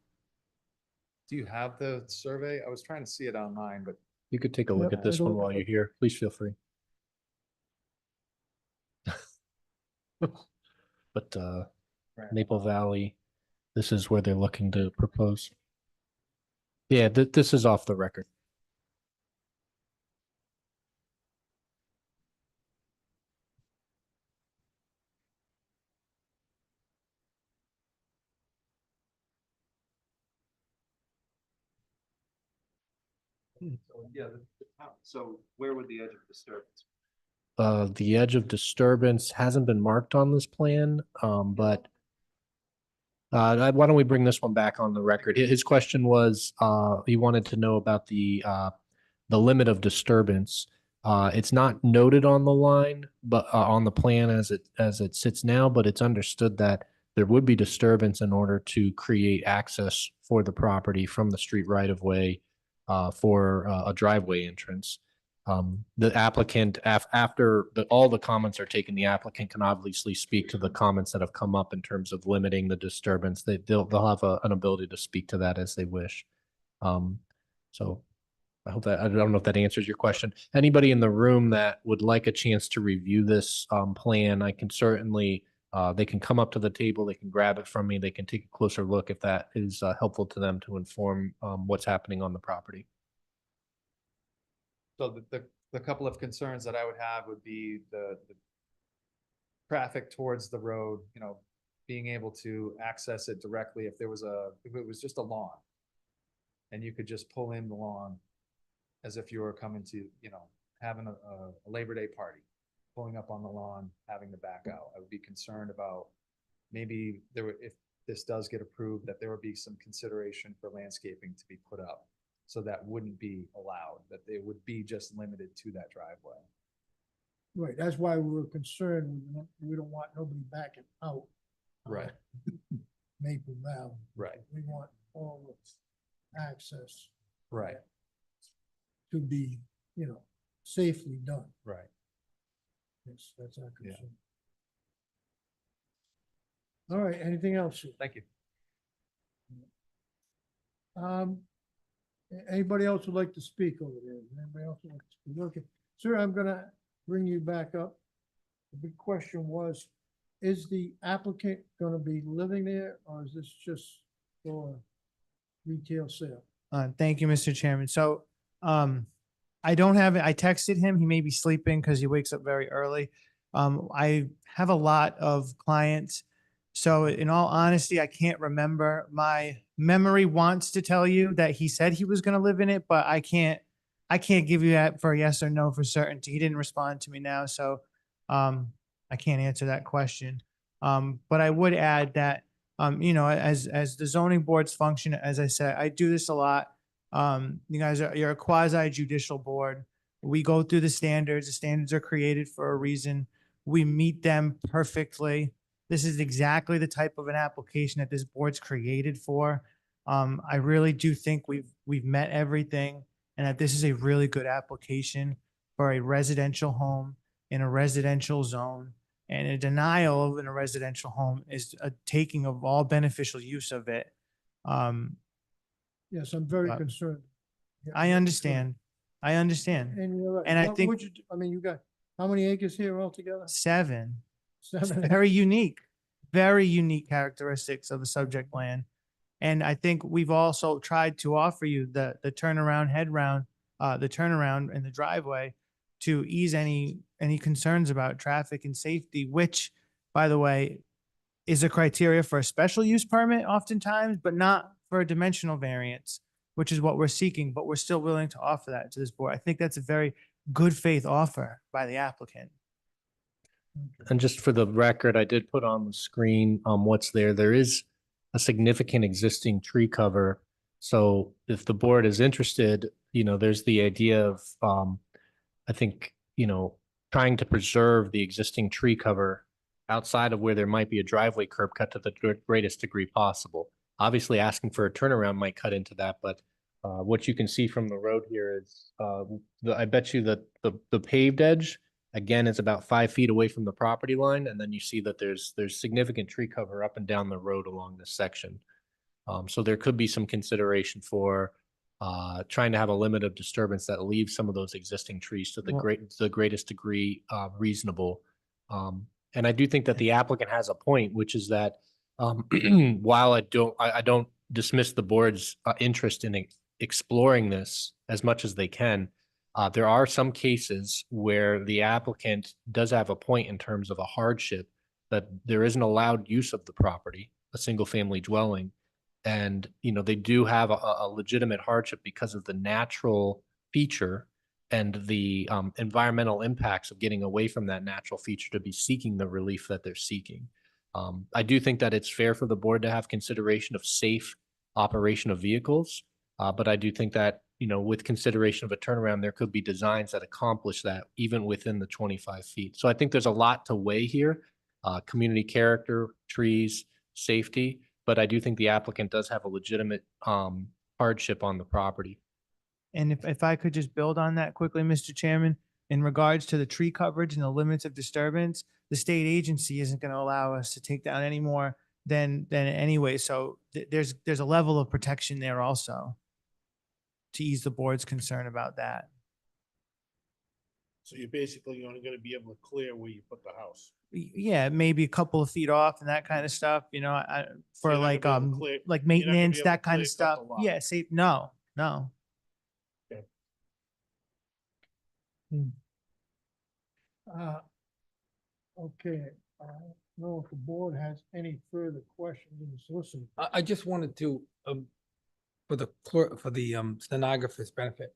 Do you have the survey? I was trying to see it online, but You could take a look Yep, at this I one don't- while you're here. Please feel free. But Maple Valley, this is where they're looking to propose. Yeah, this is off the record. yeah, so where would the edge of disturbance? The edge of disturbance hasn't been marked on this plan, but why don't we bring this one back on the record? His question was, he wanted to know about the limit of disturbance. It's not noted on the line, but on the plan as it sits now, but it's understood that there would be disturbance in order to create access for the property from the street right of way for a driveway entrance. The applicant, after all the comments are taken, the applicant can obviously speak to the comments that have come up in terms of limiting the disturbance. They'll have an ability to speak to that as they wish. So I hope that, I don't know if that answers your question. Anybody in the room that would like a chance to review this plan, I can certainly, they can come up to the table, they can grab it from me, they can take a closer look if that is helpful to them to inform what's happening on the property. So the couple of concerns that I would have would be the traffic towards the road, being able to access it directly if it was just a lawn. And you could just pull in the lawn as if you were coming to, having a Labor Day party, pulling up on the lawn, having to back out. I would be concerned about maybe if this does get approved, that there would be some consideration for landscaping to be put up. So that wouldn't be allowed, that they would be just limited to that driveway. Right, that's why we were concerned, we don't want nobody backing out. Right. Maple Valley. Right. We want all the access Right. to be, safely done. Right. That's our Yeah. concern. All right, anything else? Thank you. Anybody else would like to speak over there? Anybody else would like to speak? Okay, sir, I'm gonna bring you back up. The big question was, is the applicant gonna be living there, or is this just for retail sale? Thank you, Mr. Chairman. So, I don't have it. I texted him. He may be sleeping because he wakes up very early. I have a lot of clients. So in all honesty, I can't remember. My memory wants to tell you that he said he was going to live in it, but I can't give you that for a yes or no for certainty. He didn't respond to me now. So, I can't answer that question. But I would add that, as the zoning boards function, as I said, I do this a lot. You're a quasi judicial board. We go through the standards. The standards are created for a reason. We meet them perfectly. This is exactly the type of an application that this board's created for. I really do think we've met everything, and that this is a really good application for a residential home in a residential zone. And a denial in a residential home is a taking of all beneficial use of it. Yes, I'm very But concerned. Yeah, I I'm understand. I understand. concerned. And you're right. And I What think- would you got, how many acres here altogether? 7. It's 7. very unique characteristics of the subject land. And I think we've also tried to offer you the turnaround, head round, the turnaround in the driveway to ease any concerns about traffic and safety, which, by the way, is a criteria for a special use permit oftentimes, but not for a dimensional variance, which is what we're seeking, but we're still willing to offer that to this board. I think that's a very good faith offer by the applicant. And just for the record, I did put on the screen what's there. There is a significant existing tree cover. So if the board is interested, there's the idea of I think, trying to preserve the existing tree cover outside of where there might be a driveway curb cut to the greatest degree possible. Obviously, asking for a turnaround might cut into that, but what you can see from the road here is I bet you that the paved edge, again, is about 5 feet away from the property line, and then you see that there's significant tree cover up and down the road along this section. So there could be some consideration for trying to have a limit of disturbance that leaves some of those existing trees to the greatest degree reasonable. And I do think that the applicant has a point, which is that while I don't dismiss the board's interest in exploring this as much as they can, there are some cases where the applicant does have a point in terms of a hardship, that there isn't allowed use of the property, a single family dwelling. And, they do have a legitimate hardship because of the natural feature and the environmental impacts of getting away from that natural feature to be seeking the relief that they're seeking. I do think that it's fair for the board to have consideration of safe operation of vehicles. But I do think that, with consideration of a turnaround, there could be designs that accomplish that even within the 25 feet. So I think there's a lot to weigh here, community character, trees, safety. But I do think the applicant does have a legitimate hardship on the property. And if I could just build on that quickly, Mr. Chairman, in regards to the tree coverage and the limits of disturbance, the state agency isn't going to allow us to take down any more than anyway. So there's a level of protection there also to ease the board's concern about that. So you're basically only gonna be able to clear where you put the house. Yeah, maybe a couple of feet off and that kind of stuff, for you're not gonna like, be able to clear- like you're not gonna be maintenance, able to that kind clear of cut stuff. the lot. Yeah, safe, no. Okay, I don't know if the board has any further questions in the solicitor. I just wanted to, for the clerk, for the stenographer's benefit,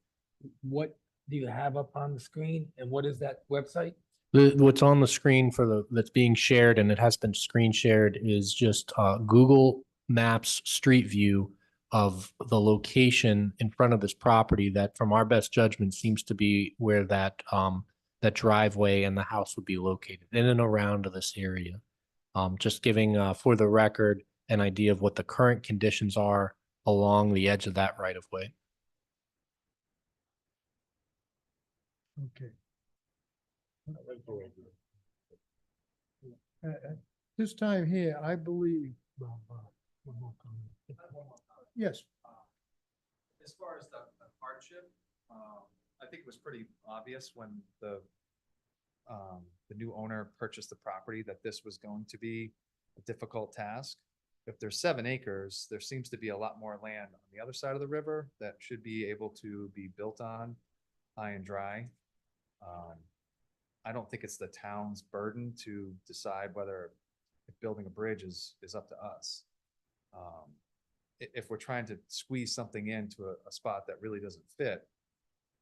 what do you have up on the screen and what is that website? What's on the screen that's being shared, and it has been screen shared, is just Google Maps Street View of the location in front of this property that, from our best judgment, seems to be where that driveway and the house would be located, in and around this area. Just giving, for the record, an idea of what the current conditions are along the edge of that right of way. Okay. At this time here, I believe. Yes. As far as the hardship, I think it was pretty obvious when the new owner purchased the property that this was going to be a difficult task. If there's 7 acres, there seems to be a lot more land on the other side of the river that should be able to be built on high and dry. I don't think it's the town's burden to decide whether if building a bridge is up to us. If we're trying to squeeze something into a spot that really doesn't fit,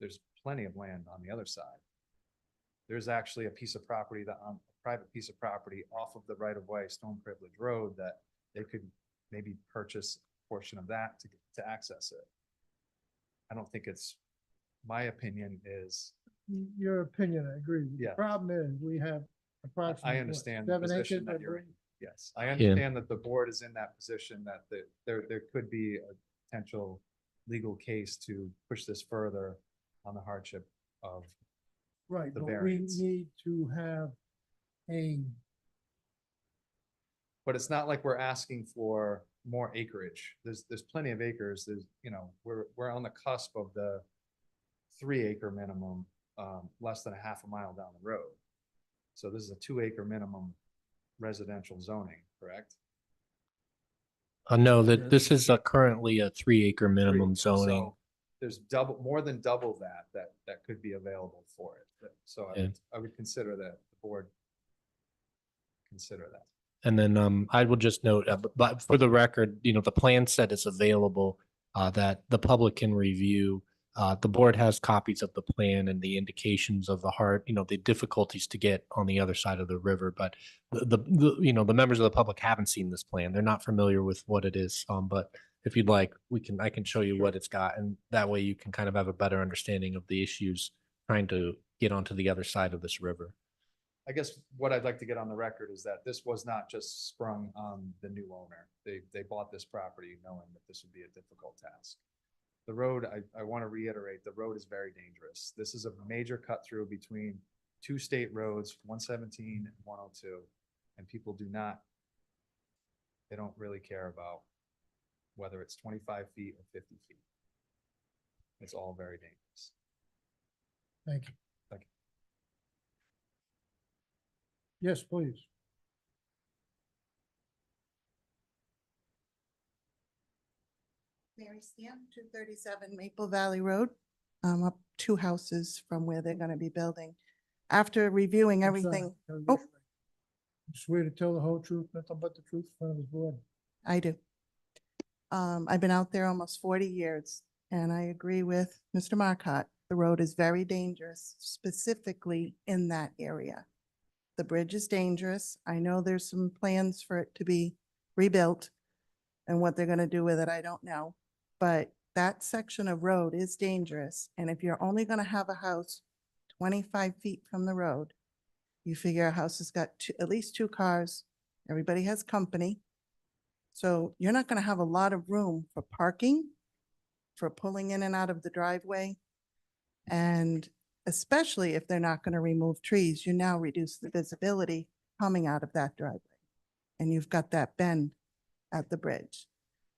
there's plenty of land on the other side. There's actually a piece of property a private piece of property off of the right of way, Stone Privilege Road, that they could maybe purchase a portion of that to access it. I don't think my opinion is. Your opinion, I agree. The Yeah. problem is we have approximately. I understand the 7 position acres, that I you're in. believe? Yes, I understand that the board is in that position, that there could be a potential legal case to push this further on the hardship of. Right, the but we variance. need to have But it's not like we're asking for more acreage. There's plenty of acres. We're on the cusp of the 3-acre minimum, less than a half a mile down the road. So this is a 2-acre minimum residential zoning, correct? No, Yeah. that this is currently a 3-acre minimum zoning. So there's more than double that could be available for it. So Yeah. I would consider that, the board consider that. And then I will just note, but for the record, the plan set is available that the public can review. The board has copies of the plan and the indications of the difficulties to get on the other side of the river. But the members of the public haven't seen this plan. They're not familiar with what it is. But if you'd like, I can show you what it's got, and that way you can kind of have a better understanding of the issues trying to get onto the other side of this river. I guess what I'd like to get on the record is that this was not just sprung on the new owner. They bought this property knowing that this would be a difficult task. The road, I want to reiterate, the road is very dangerous. This is a major cut through between 2 state roads, 117 and 102. And people they don't really care about whether it's 25 feet or 50 feet. It's all very dangerous. Thank you. Thank you. Yes, please. Mary Stamp, 237 Maple Valley Road. Up 2 houses from where they're gonna be building. After reviewing I'm sorry. everything, You swear to tell the whole truth, nothing but the truth in front of the board. I do. I've been out there almost 40 years, and I agree with Mr. Marcotte. The road is very dangerous, specifically in that area. The bridge is dangerous. I know there's some plans for it to be rebuilt, and what they're gonna do with it, I don't know. But that section of road is dangerous, and if you're only gonna have a house 25 feet from the road, you figure a house has got at least 2 cars, everybody has company. So you're not gonna have a lot of room for parking, for pulling in and out of the driveway. And especially if they're not gonna remove trees, you now reduce the visibility coming out of that driveway. And you've got that bend at the bridge.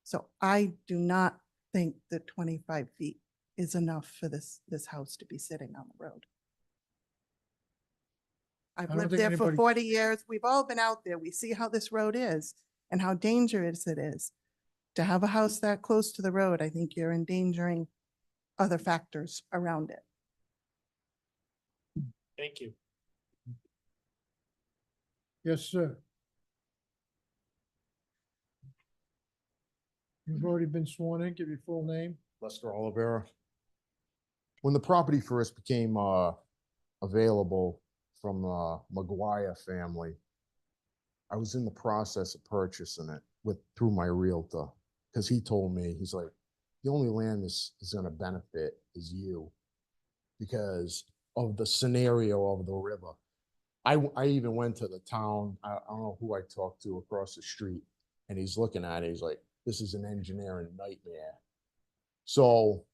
So I do not think that 25 feet is enough for this house to be sitting on the road. I've don't lived think there for anybody- 40 years. We've all been out there. We see how this road is and how dangerous it is. To have a house that close to the road, I think you're endangering other factors around it. Thank you. Yes, sir. You've already been sworn in. Give your full name. Lester Olivera. When the property first became available from the McGuire family, I was in the process of purchasing it through my realtor, because he told me, he's like, the only land this is gonna benefit is you, because of the scenario of the river. I even went to the town, I don't know who I talked to across the street, and he's looking at it, he's like, this is an engineering nightmare. So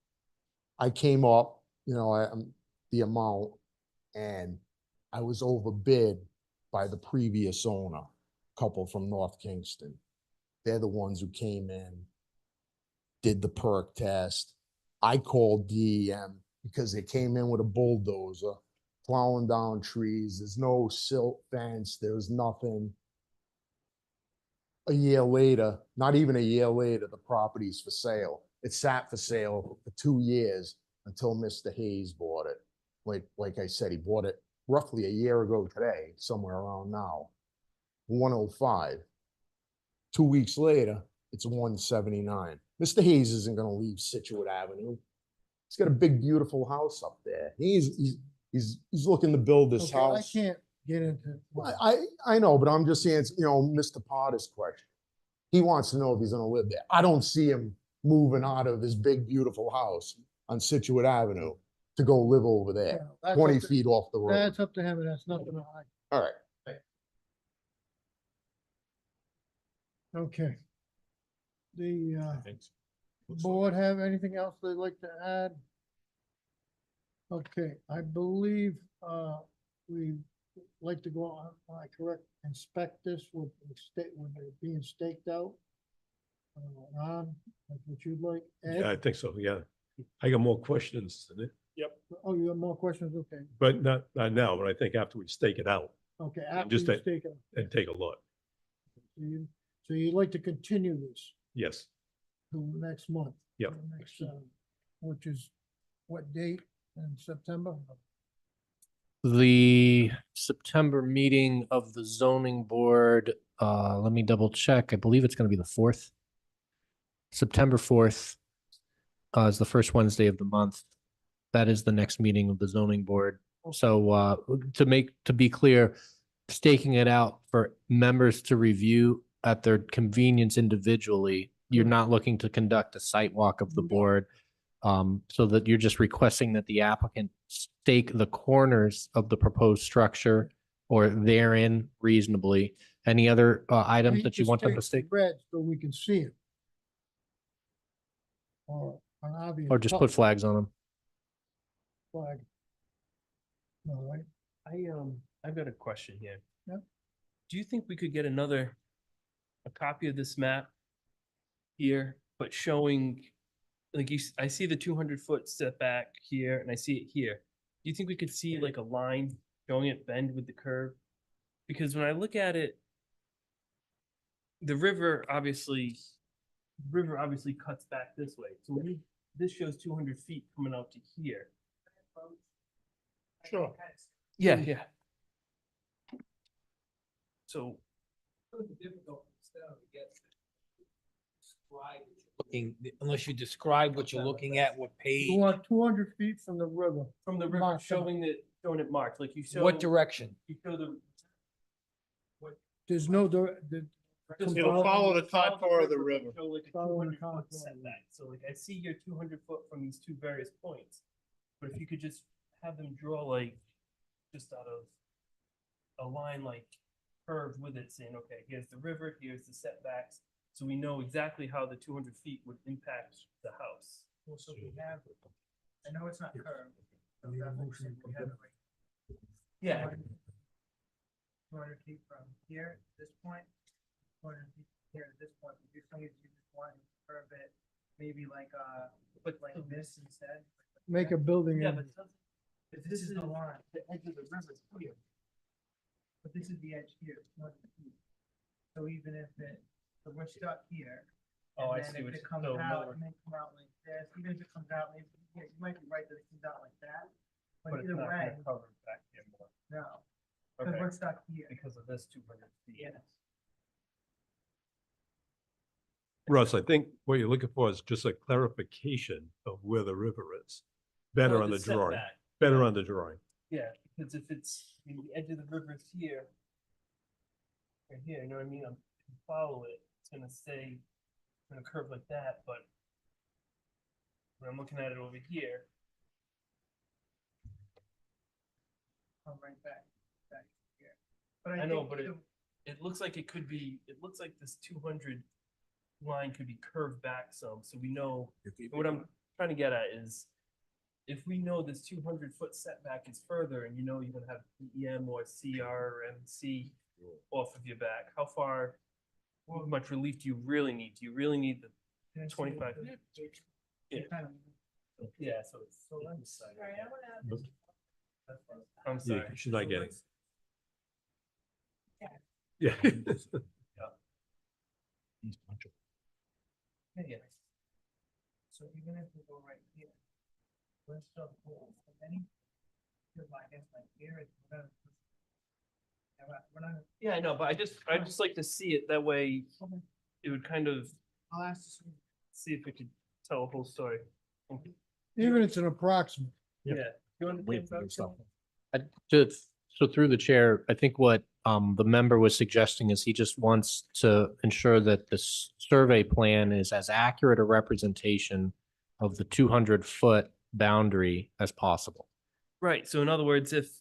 I came up, the amount, and I was overbid by the previous owner, couple from North Kingston. They're the ones who came in, did the perk test. I called DEM because they came in with a bulldozer, plowing down trees. There's no silt fence. There was nothing. A year later, not even a year later, the property's for sale. It sat for sale for 2 years until Mr. Hayes bought it. Like I said, he bought it roughly a year ago today, somewhere around now. 105. 2 weeks later, it's 179. Mr. Hayes isn't gonna leave Situate Avenue. He's got a big, beautiful house up there. He's looking to build this Okay, I house. can't get into. I know, but I'm just saying, it's, Mr. Potter's question. He wants to know if he's gonna live there. I don't see him moving out of his big, beautiful house on Situate Avenue to go live over there, Well, that's 20 up to- feet off the road. That's up to him, and that's nothing to hide. All right. Okay. The board have anything else they'd like to add? Okay, I believe we like to go on, am I correct, inspect this with the state, when they're being staked out. Ron, that's what you'd like? Ed? Yeah, I think so, yeah. I got more questions than it, Oh, you have more questions? Okay, but not now, but I think after we stake it out okay, after Just you a- stake it. and take a look. So you'd like to continue this? Yes. to next month. Yep. Next, which is what date in September? The September meeting of the zoning board, let me double check. I believe it's gonna be the 4th. September 4th is the first Wednesday of the month. That is the next meeting of the zoning board. So to be clear, staking it out for members to review at their convenience individually. You're not looking to conduct a site walk of the board. So that you're just requesting that the applicant stake the corners of the proposed structure or therein reasonably. Any other items that you want them to stake? Red, so we can see it. Or an obvious. Or just color put flags on them? Flag. All right. I've got a question here. Yep. Do you think we could get a copy of this map here, but showing, like I see the 200-foot setback here and I see it here. Do you think we could see like a line showing it bend with the curve? Because when I look at it, the river obviously cuts back this way. So this shows 200 feet coming out to here. Sure. Yeah, yeah. So Unless you describe what you're looking at, what page, You want 200 feet from the river. from the river Marked out. showing it marked, like you show. what direction? You show the. There's no, It'll follow the contour of the river. Show like a Follow the 200-foot contour of the setback. So like I see your 200 foot from these two various points. But if you could just have them draw like, just out of a line like curved with it saying, okay, here's the river, here's the setbacks. So we know exactly how the 200 feet would impact the house. Well, so we have, I know it's not curved. so that makes sense. We have it right Yeah. 200 feet from here, to this point, 200 feet here to this point, if you're saying you just want to curve it, maybe like this instead. make a building. Yeah, in but it. If this is the line, the edge of the river is here. but this is the edge here, 200 feet. So even if so we're stuck here. Oh, I and then see if what it you- comes so out, lower. it may come out like this, even if it comes out, maybe, yeah, you might be right that it comes out like that. But But it's either not way, gonna cover it back here more. no, because Okay, we're stuck here. because of this 200 feet. Yes. Russ, I think what you're looking for is just a clarification of where the river is. Better Oh, on the drawing, setback. better on the drawing. Yeah, because if it's, I mean, the edge of the river is here. Right here, you know what I mean? If you follow it, it's gonna stay, gonna curve like that, but when I'm looking at it over here, Come right back here. But I know, think but the- it looks like it could be, it looks like this 200 line could be curved back some, so we know, what I'm trying to get at is if we know this 200-foot setback is further and you know you're gonna have EM or CRMC off of your back, how much relief do you really need? Do you really need the Can I see 25? the- Yeah. kind of- Yeah, so it's. So let me- Sorry, I wanna have this- I'm sorry. Yeah, she's not getting. Yeah. Yeah. Yeah. So even if we go right here, we're still cool, and then I guess like here, we're not. We're not. Yeah, I know, but I just like to see it that way. It would kind of I'll ask. see if it could tell a whole story. Even it's an approximate. Yeah. You want Wait for yourself. So through the chair, I think what the member was suggesting is he just wants to ensure that this survey plan is as accurate a representation of the 200-foot boundary as possible. Right, so in other words, if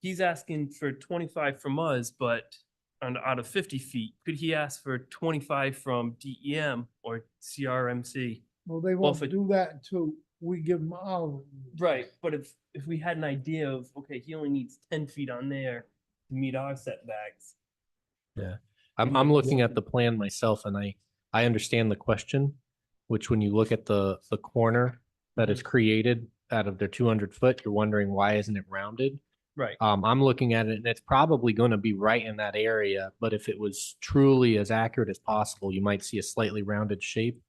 he's asking for 25 from us, but out of 50 feet, could he ask for 25 from DEM or CRMC? Well, they Well, won't if it- do that until we give them our. Right, but if we had an idea of, okay, he only needs 10 feet on there to meet our setbacks. Yeah. I'm looking at the plan myself and I understand the question, which when you look at the corner that is created out of their 200 foot, you're wondering why isn't it rounded? Right. I'm looking at it and it's probably going to be right in that area, but if it was truly as accurate as possible, you might see a slightly rounded shape.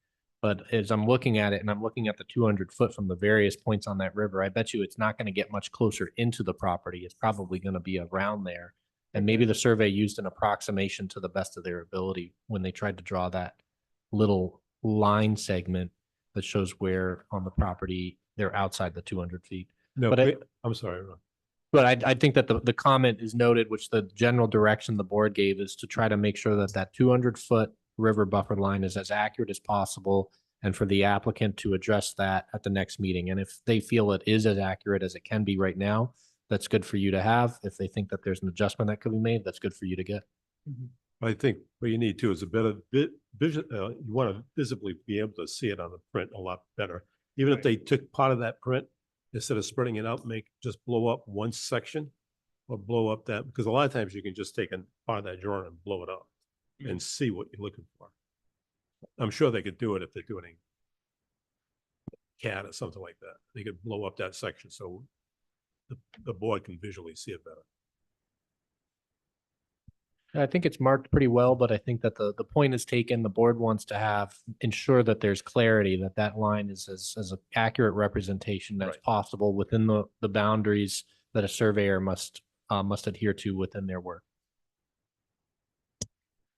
But as I'm looking at it and I'm looking at the 200 foot from the various points on that river, I bet you it's not going to get much closer into the property. It's probably going to be around there. And maybe the survey used an approximation to the best of their ability when they tried to draw that little line segment that shows where on the property they're outside the 200 feet. No, But I'm sorry, Ron. But I think that the comment is noted, which the general direction the board gave is to try to make sure that that 200-foot river buffer line is as accurate as possible, and for the applicant to address that at the next meeting. And if they feel it is as accurate as it can be right now, that's good for you to have. If they think that there's an adjustment that could be made, that's good for you to get. I think what you need too is a better vision. You want to visibly be able to see it on the print a lot better. Even if they took part of that print, instead of spreading it out, just blow up one section or blow up that, because a lot of times you can just take a part of that drawing and blow it up and see what you're looking for. I'm sure they could do it if they're doing CAD or something like that. They could blow up that section so the board can visually see it better. I think it's marked pretty well, but I think that the point is taken. The board wants to ensure that there's clarity, that that line is as an accurate representation as possible within the boundaries that a surveyor must adhere to within their work.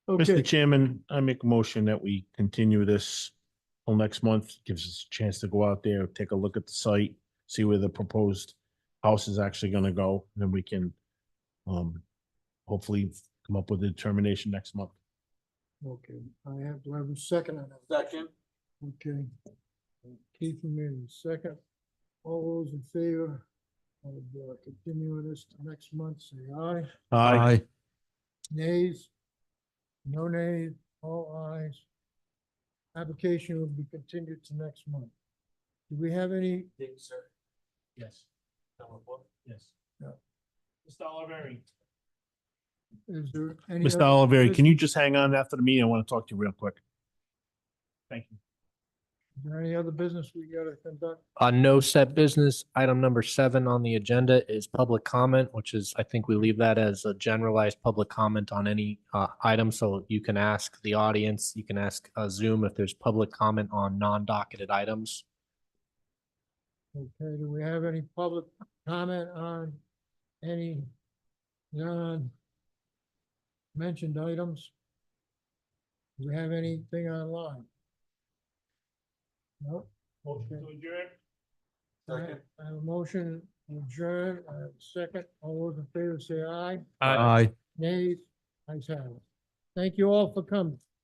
Okay, Mr. Chairman, I make a motion that we continue this till next month. Gives us a chance to go out there, take a look at the site, see where the proposed house is actually gonna go, and then we can hopefully come up with a determination next month. okay. I have to have a second on that. Second. Okay. Keith made a second. All those in favor of continuing this to next month, say aye. Aye. Nays? No nays, all ayes. Application will be continued to next month. Do we have any? Sir. Yes. Yes. No. Mr. Oliveri. Is there any? Mr. other Oliveri, can you business? just hang on after the meeting? I want to talk to you real quick. Thank you. Is there any other business we gotta conduct? No set business. Item number 7 on the agenda is public comment, which is, I think we leave that as a generalized public comment on any item. So you can ask the audience, you can ask Zoom if there's public comment on non-docketed items. Okay, do we have any public comment on any non-mentioned items? Do we have anything online? No. Motion to adjourn. I have a motion to adjourn. I have a second. All those in favor say aye. Aye. Nays? Ayes have it. Thank you all for coming.